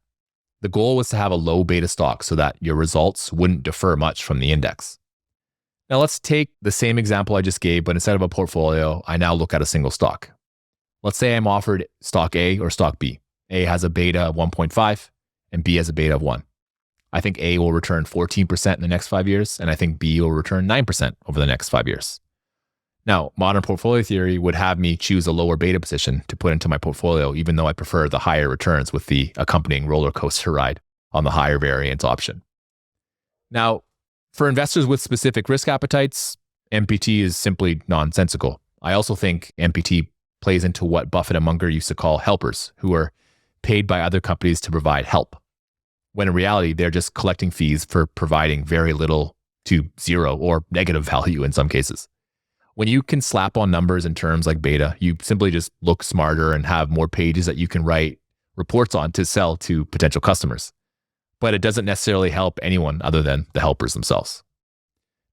S1: The goal was to have a low beta stock so that your results wouldn't differ much from the index. Now let's take the same example I just gave, but instead of a portfolio, I now look at a single stock. Let's say I'm offered stock A or stock B. A has a beta of 1.5 and B has a beta of 1. I think A will return 14% in the next 5 years, and I think B will return 9% over the next 5 years. Now, modern portfolio theory would have me choose a lower beta position to put into my portfolio, even though I prefer the higher returns with the accompanying roller coaster ride on the higher variance option. Now, for investors with specific risk appetites, MPT is simply nonsensical. I also think MPT plays into what Buffett and Munger used to call helpers, who are paid by other companies to provide help, when in reality, they're just collecting fees for providing very little to zero or negative value in some cases. When you can slap on numbers and terms like beta, you simply just look smarter and have more pages that you can write reports on to sell to potential customers. But it doesn't necessarily help anyone other than the helpers themselves.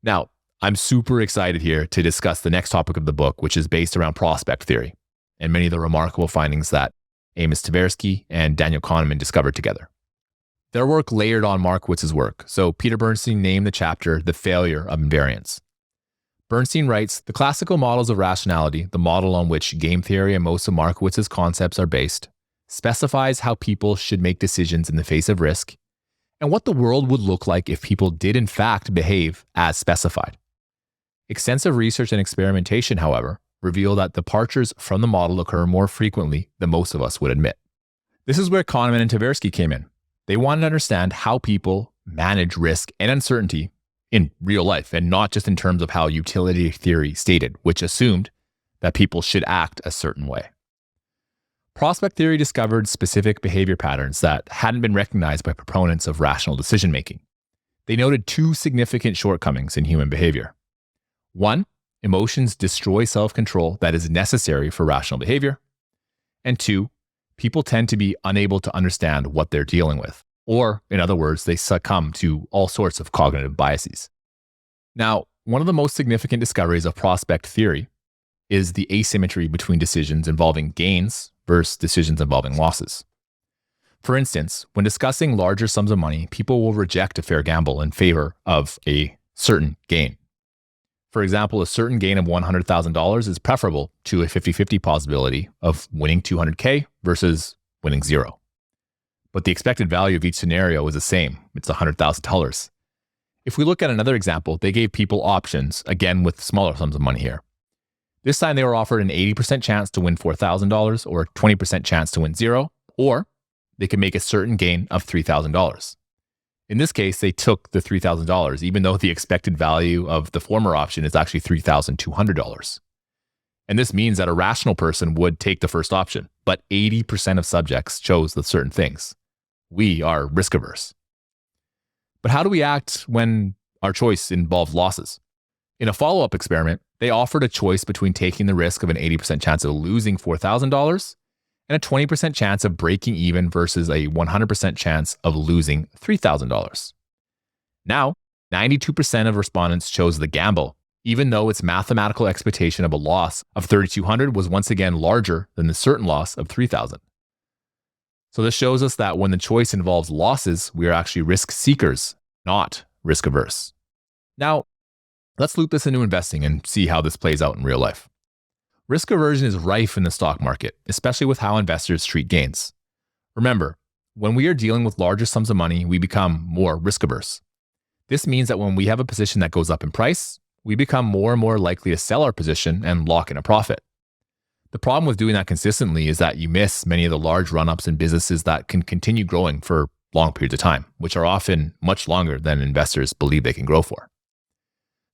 S1: Now, I'm super excited here to discuss the next topic of the book, which is based around prospect theory and many of the remarkable findings that Amos Tversky and Daniel Kahneman discovered together. Their work layered on Markowitz's work, so Peter Bernstein named the chapter The Failure of Invariance. Bernstein writes, the classical models of rationality, the model on which game theory and most of Markowitz's concepts are based, specifies how people should make decisions in the face of risk and what the world would look like if people did in fact behave as specified. Extensive research and experimentation, however, reveal that departures from the model occur more frequently than most of us would admit. This is where Kahneman and Tversky came in. They wanted to understand how people manage risk and uncertainty in real life, and not just in terms of how utility theory stated, which assumed that people should act a certain way. Prospect theory discovered specific behavior patterns that hadn't been recognized by proponents of rational decision-making. They noted two significant shortcomings in human behavior. One, emotions destroy self-control that is necessary for rational behavior. And two, people tend to be unable to understand what they're dealing with. Or, in other words, they succumb to all sorts of cognitive biases. Now, one of the most significant discoveries of prospect theory is the asymmetry between decisions involving gains versus decisions involving losses. For instance, when discussing larger sums of money, people will reject a fair gamble in favor of a certain gain. For example, a certain gain of $100,000 is preferable to a 50-50 possibility of winning $200K versus winning zero. But the expected value of each scenario is the same. It's $100,000. If we look at another example, they gave people options, again with smaller sums of money here. This time they were offered an 80% chance to win $4,000 or a 20% chance to win zero, or they could make a certain gain of $3,000. In this case, they took the $3,000, even though the expected value of the former option is actually $3,200. And this means that a rational person would take the first option, but 80% of subjects chose the certain things. We are risk averse. But how do we act when our choice involves losses? In a follow-up experiment, they offered a choice between taking the risk of an 80% chance of losing $4,000 and a 20% chance of breaking even versus a 100% chance of losing $3,000. Now, 92% of respondents chose the gamble, even though its mathematical expectation of a loss of $3,200 was once again larger than the certain loss of $3,000. So this shows us that when the choice involves losses, we are actually risk seekers, not risk averse. Now, let's loop this into investing and see how this plays out in real life. Risk aversion is rife in the stock market, especially with how investors treat gains. Remember, when we are dealing with larger sums of money, we become more risk averse. This means that when we have a position that goes up in price, we become more and more likely to sell our position and lock in a profit. The problem with doing that consistently is that you miss many of the large run-ups in businesses that can continue growing for long periods of time, which are often much longer than investors believe they can grow for.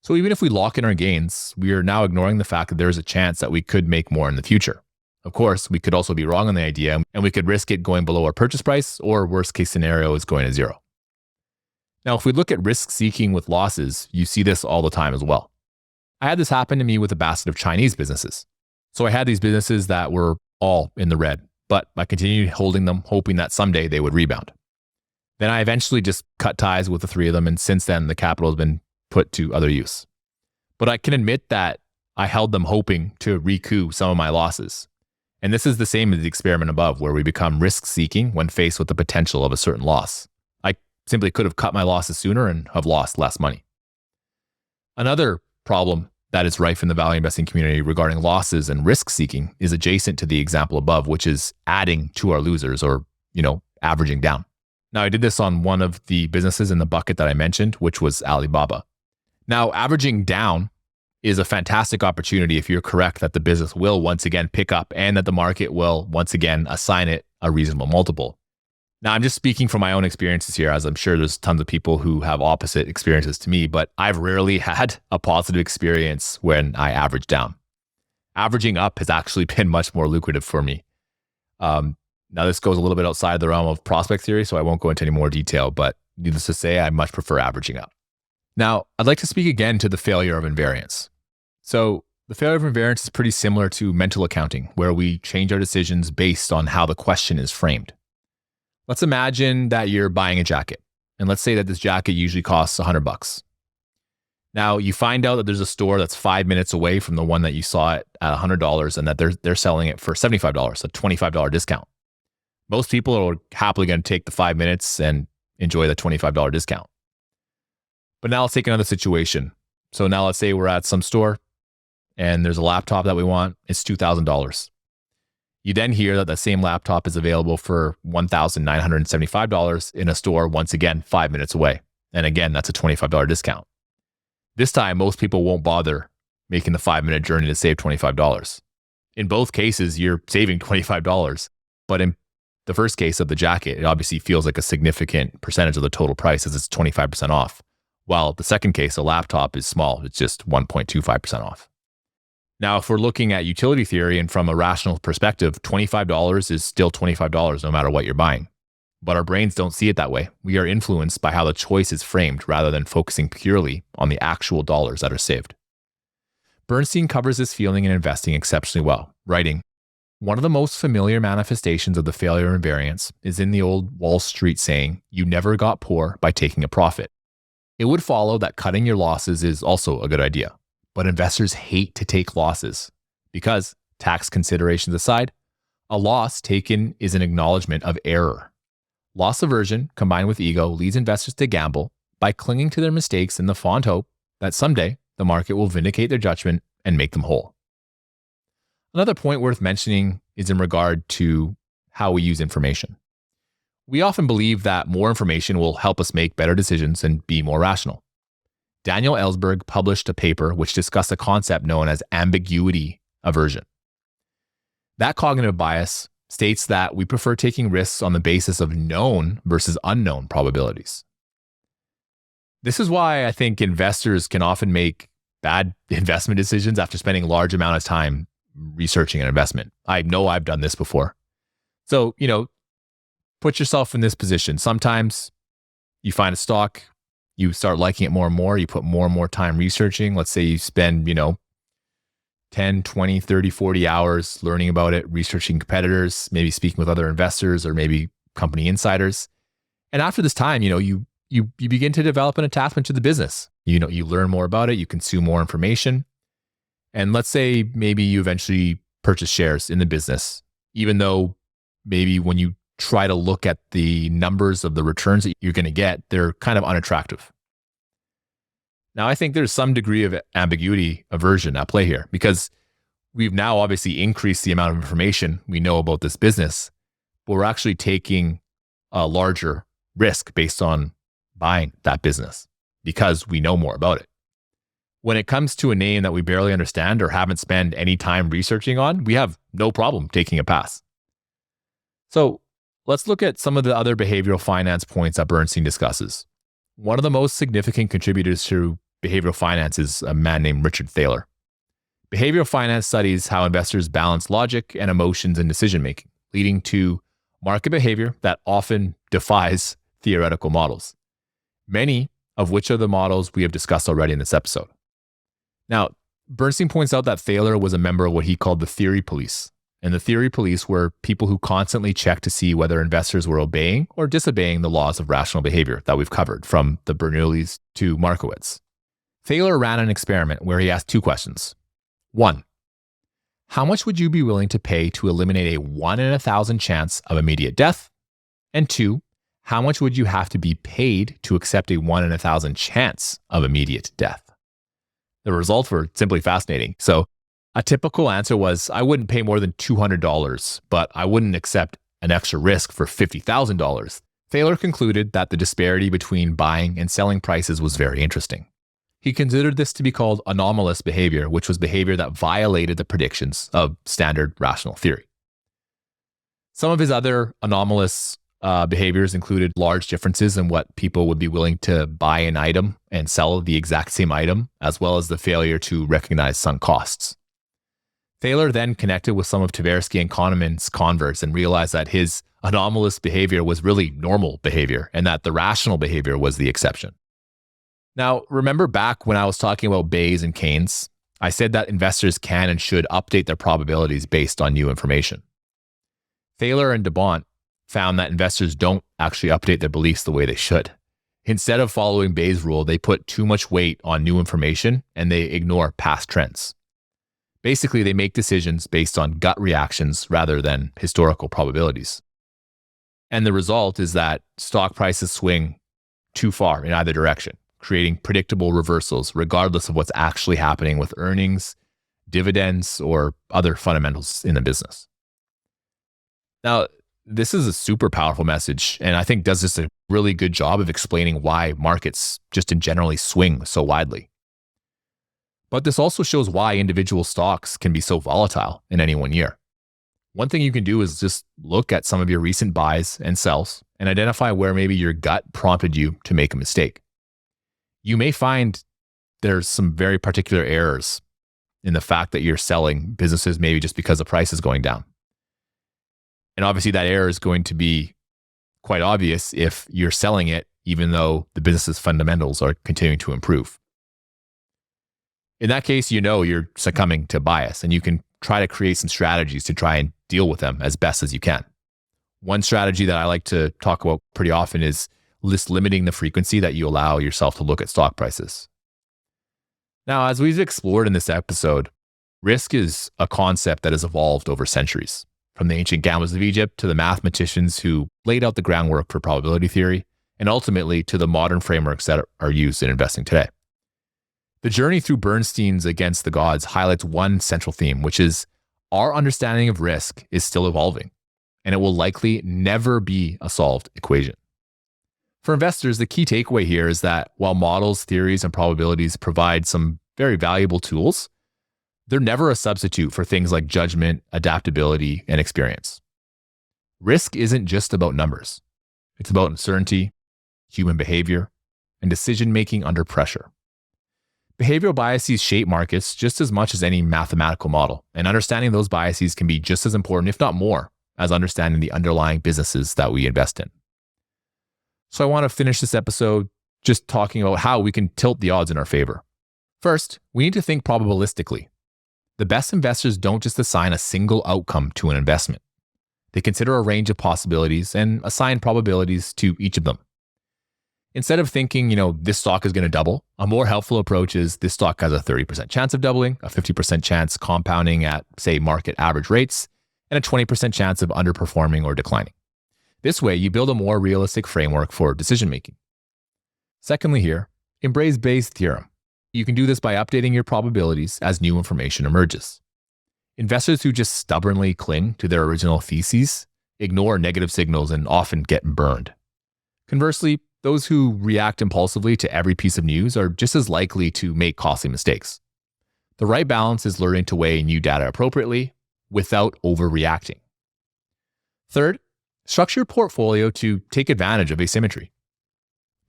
S1: So even if we lock in our gains, we are now ignoring the fact that there is a chance that we could make more in the future. Of course, we could also be wrong on the idea and we could risk it going below our purchase price, or worst case scenario is going to zero. Now, if we look at risk seeking with losses, you see this all the time as well. I had this happen to me with a basket of Chinese businesses. So I had these businesses that were all in the red, but I continued holding them, hoping that someday they would rebound. Then I eventually just cut ties with the three of them, and since then the capital has been put to other use. But I can admit that I held them hoping to recoup some of my losses. And this is the same as the experiment above, where we become risk-seeking when faced with the potential of a certain loss. I simply could have cut my losses sooner and have lost less money. Another problem that is rife in the value investing community regarding losses and risk-seeking is adjacent to the example above, which is adding to our losers or, averaging down. Now, I did this on one of the businesses in the bucket that I mentioned, which was Alibaba. Now, averaging down is a fantastic opportunity if you're correct that the business will once again pick up and that the market will once again assign it a reasonable multiple. Now, I'm just speaking from my own experiences here, as I'm sure there's tons of people who have opposite experiences to me, but I've rarely had a positive experience when I average down. Averaging up has actually been much more lucrative for me. Now, this goes a little bit outside the realm of prospect theory, so I won't go into any more detail, but needless to say, I much prefer averaging up. Now, I'd like to speak again to the failure of invariance. So the failure of invariance is pretty similar to mental accounting, where we change our decisions based on how the question is framed. Let's imagine that you're buying a jacket, and let's say that this jacket usually costs $100. Now, you find out that there's a store that's 5 minutes away from the one that you saw it at $100 and that they're selling it for $75, a $25 discount. Most people are happily going to take the 5 minutes and enjoy the $25 discount. But now let's take another situation. So now let's say we're at some store and there's a laptop that we want. It's $2,000. You then hear that the same laptop is available for $1,975 in a store, once again, 5 minutes away. And again, that's a $25 discount. This time, most people won't bother making the 5-minute journey to save $25. In both cases, you're saving $25. But in the first case of the jacket, it obviously feels like a significant percentage of the total price as it's 25% off. While the second case, a laptop, is small. It's just 1.25% off. Now, if we're looking at utility theory and from a rational perspective, $25 is still $25 no matter what you're buying. But our brains don't see it that way. We are influenced by how the choice is framed rather than focusing purely on the actual dollars that are saved. Bernstein covers this feeling in investing exceptionally well, writing, "One of the most familiar manifestations of the failure of invariance is in the old Wall Street saying, 'You never got poor by taking a profit.' It would follow that cutting your losses is also a good idea. But investors hate to take losses because, tax considerations aside, a loss taken is an acknowledgement of error. Loss aversion combined with ego leads investors to gamble by clinging to their mistakes in the fond hope that someday the market will vindicate their judgment and make them whole." Another point worth mentioning is in regard to how we use information. We often believe that more information will help us make better decisions and be more rational. Daniel Ellsberg published a paper which discussed a concept known as ambiguity aversion. That cognitive bias states that we prefer taking risks on the basis of known versus unknown probabilities. This is why I think investors can often make bad investment decisions after spending a large amount of time researching an investment. I know I've done this before. So, put yourself in this position. Sometimes you find a stock, you start liking it more and more, you put more and more time researching. Let's say you spend, 10, 20, 30, 40 hours learning about it, researching competitors, maybe speaking with other investors or maybe company insiders. And after this time, you begin to develop an attachment to the business. You learn more about it, you consume more information. And let's say maybe you eventually purchase shares in the business, even though maybe when you try to look at the numbers of the returns that you're going to get, they're kind of unattractive. Now, I think there's some degree of ambiguity aversion at play here because we've now obviously increased the amount of information we know about this business, but we're actually taking a larger risk based on buying that business because we know more about it. When it comes to a name that we barely understand or haven't spent any time researching on, we have no problem taking a pass. So let's look at some of the other behavioral finance points that Bernstein discusses. One of the most significant contributors to behavioral finance is a man named Richard Thaler. Behavioral finance studies how investors balance logic and emotions in decision-making, leading to market behavior that often defies theoretical models, many of which are the models we have discussed already in this episode. Now, Bernstein points out that Thaler was a member of what he called the theory police. And the theory police were people who constantly checked to see whether investors were obeying or disobeying the laws of rational behavior that we've covered, from the Bernoullis to Markowitz. Thaler ran an experiment where he asked 2 questions. 1. How much would you be willing to pay to eliminate a 1 in 1,000 chance of immediate death? And 2, how much would you have to be paid to accept a 1 in 1,000 chance of immediate death? The results were simply fascinating. So a typical answer was, I wouldn't pay more than $200, but I wouldn't accept an extra risk for $50,000. Thaler concluded that the disparity between buying and selling prices was very interesting. He considered this to be called anomalous behavior, which was behavior that violated the predictions of standard rational theory. Some of his other anomalous behaviors included large differences in what people would be willing to buy an item and sell the exact same item, as well as the failure to recognize sunk costs. Thaler then connected with some of Tversky and Kahneman's converts and realized that his anomalous behavior was really normal behavior and that the rational behavior was the exception. Now, remember back when I was talking about Bayes and Keynes, I said that investors can and should update their probabilities based on new information. Thaler and DeBont found that investors don't actually update their beliefs the way they should. Instead of following Bayes' rule, they put too much weight on new information and they ignore past trends. Basically, they make decisions based on gut reactions rather than historical probabilities. And the result is that stock prices swing too far in either direction, creating predictable reversals regardless of what's actually happening with earnings, dividends, or other fundamentals in the business. Now, this is a super powerful message, and I think does just a really good job of explaining why markets just in generally swing so widely. But this also shows why individual stocks can be so volatile in any one year. One thing you can do is just look at some of your recent buys and sells and identify where maybe your gut prompted you to make a mistake. You may find there's some very particular errors in the fact that you're selling businesses maybe just because the price is going down. And obviously that error is going to be quite obvious if you're selling it, even though the business's fundamentals are continuing to improve. In that case, you're succumbing to bias, and you can try to create some strategies to try and deal with them as best as you can. One strategy that I like to talk about pretty often is limiting the frequency that you allow yourself to look at stock prices. Now, as we've explored in this episode, risk is a concept that has evolved over centuries. From the ancient gamblers of Egypt to the mathematicians who laid out the groundwork for probability theory, and ultimately to the modern frameworks that are used in investing today. The journey through Bernstein's Against the Gods highlights one central theme, which is our understanding of risk is still evolving, and it will likely never be a solved equation. For investors, the key takeaway here is that while models, theories, and probabilities provide some very valuable tools, they're never a substitute for things like judgment, adaptability, and experience. Risk isn't just about numbers. It's about uncertainty, human behavior, and decision-making under pressure. Behavioral biases shape markets just as much as any mathematical model, and understanding those biases can be just as important, if not more, as understanding the underlying businesses that we invest in. So I want to finish this episode just talking about how we can tilt the odds in our favor. First, we need to think probabilistically. The best investors don't just assign a single outcome to an investment. They consider a range of possibilities and assign probabilities to each of them. Instead of thinking, this stock is going to double, a more helpful approach is this stock has a 30% chance of doubling, a 50% chance compounding at, say, market average rates, and a 20% chance of underperforming or declining. This way, you build a more realistic framework for decision-making. Secondly here, embrace Bayes' theorem. You can do this by updating your probabilities as new information emerges. Investors who just stubbornly cling to their original theses ignore negative signals and often get burned. Conversely, those who react impulsively to every piece of news are just as likely to make costly mistakes. The right balance is learning to weigh new data appropriately without overreacting. Third, structure your portfolio to take advantage of asymmetry.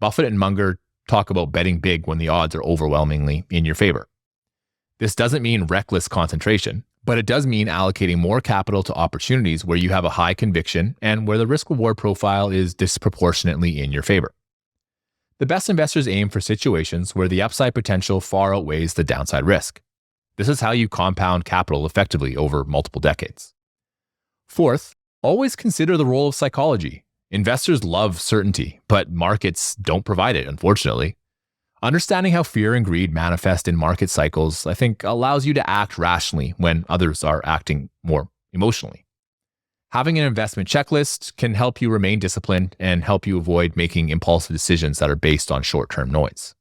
S1: Buffett and Munger talk about betting big when the odds are overwhelmingly in your favor. This doesn't mean reckless concentration, but it does mean allocating more capital to opportunities where you have a high conviction and where the risk-reward profile is disproportionately in your favor. The best investors aim for situations where the upside potential far outweighs the downside risk. This is how you compound capital effectively over multiple decades. Fourth, always consider the role of psychology. Investors love certainty, but markets don't provide it, unfortunately. Understanding how fear and greed manifest in market cycles, I think, allows you to act rationally when others are acting more emotionally. Having an investment checklist can help you remain disciplined and help you avoid making impulsive decisions that are based on short-term noise.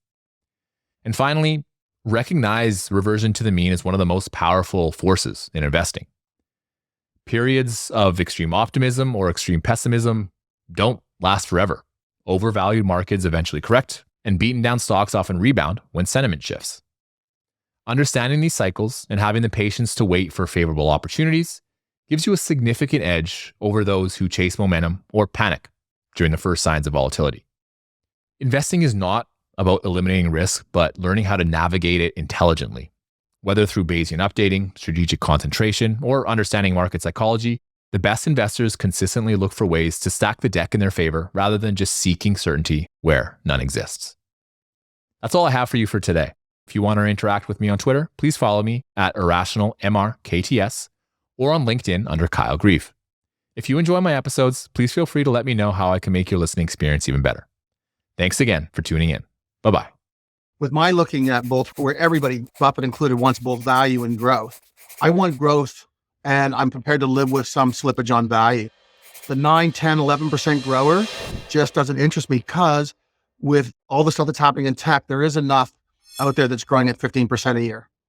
S1: And finally, recognize reversion to the mean as one of the most powerful forces in investing. Periods of extreme optimism or extreme pessimism don't last forever. Overvalued markets eventually correct, and beaten down stocks often rebound when sentiment shifts. Understanding these cycles and having the patience to wait for favorable opportunities gives you a significant edge over those who chase momentum or panic during the first signs of volatility. Investing is not about eliminating risk, but learning how to navigate it intelligently. Whether through Bayesian updating, strategic concentration, or understanding market psychology, the best investors consistently look for ways to stack the deck in their favor rather than just seeking certainty where none exists. That's all I have for you for today. If you want to interact with me on Twitter, please follow me at irrationalmrkts or on LinkedIn under Kyle Grieve. If you enjoy my episodes, please feel free to let me know how I can make your listening experience even better. Thanks again for tuning in. Bye-bye.
S3: With my looking at both, where everybody, Buffett included, wants both value and growth, I want growth, and I'm prepared to live with some slippage on value. The 9, 10, 11% grower just doesn't interest me, because with all the stuff that's happening in tech, there is enough out there that's growing at 15% a year.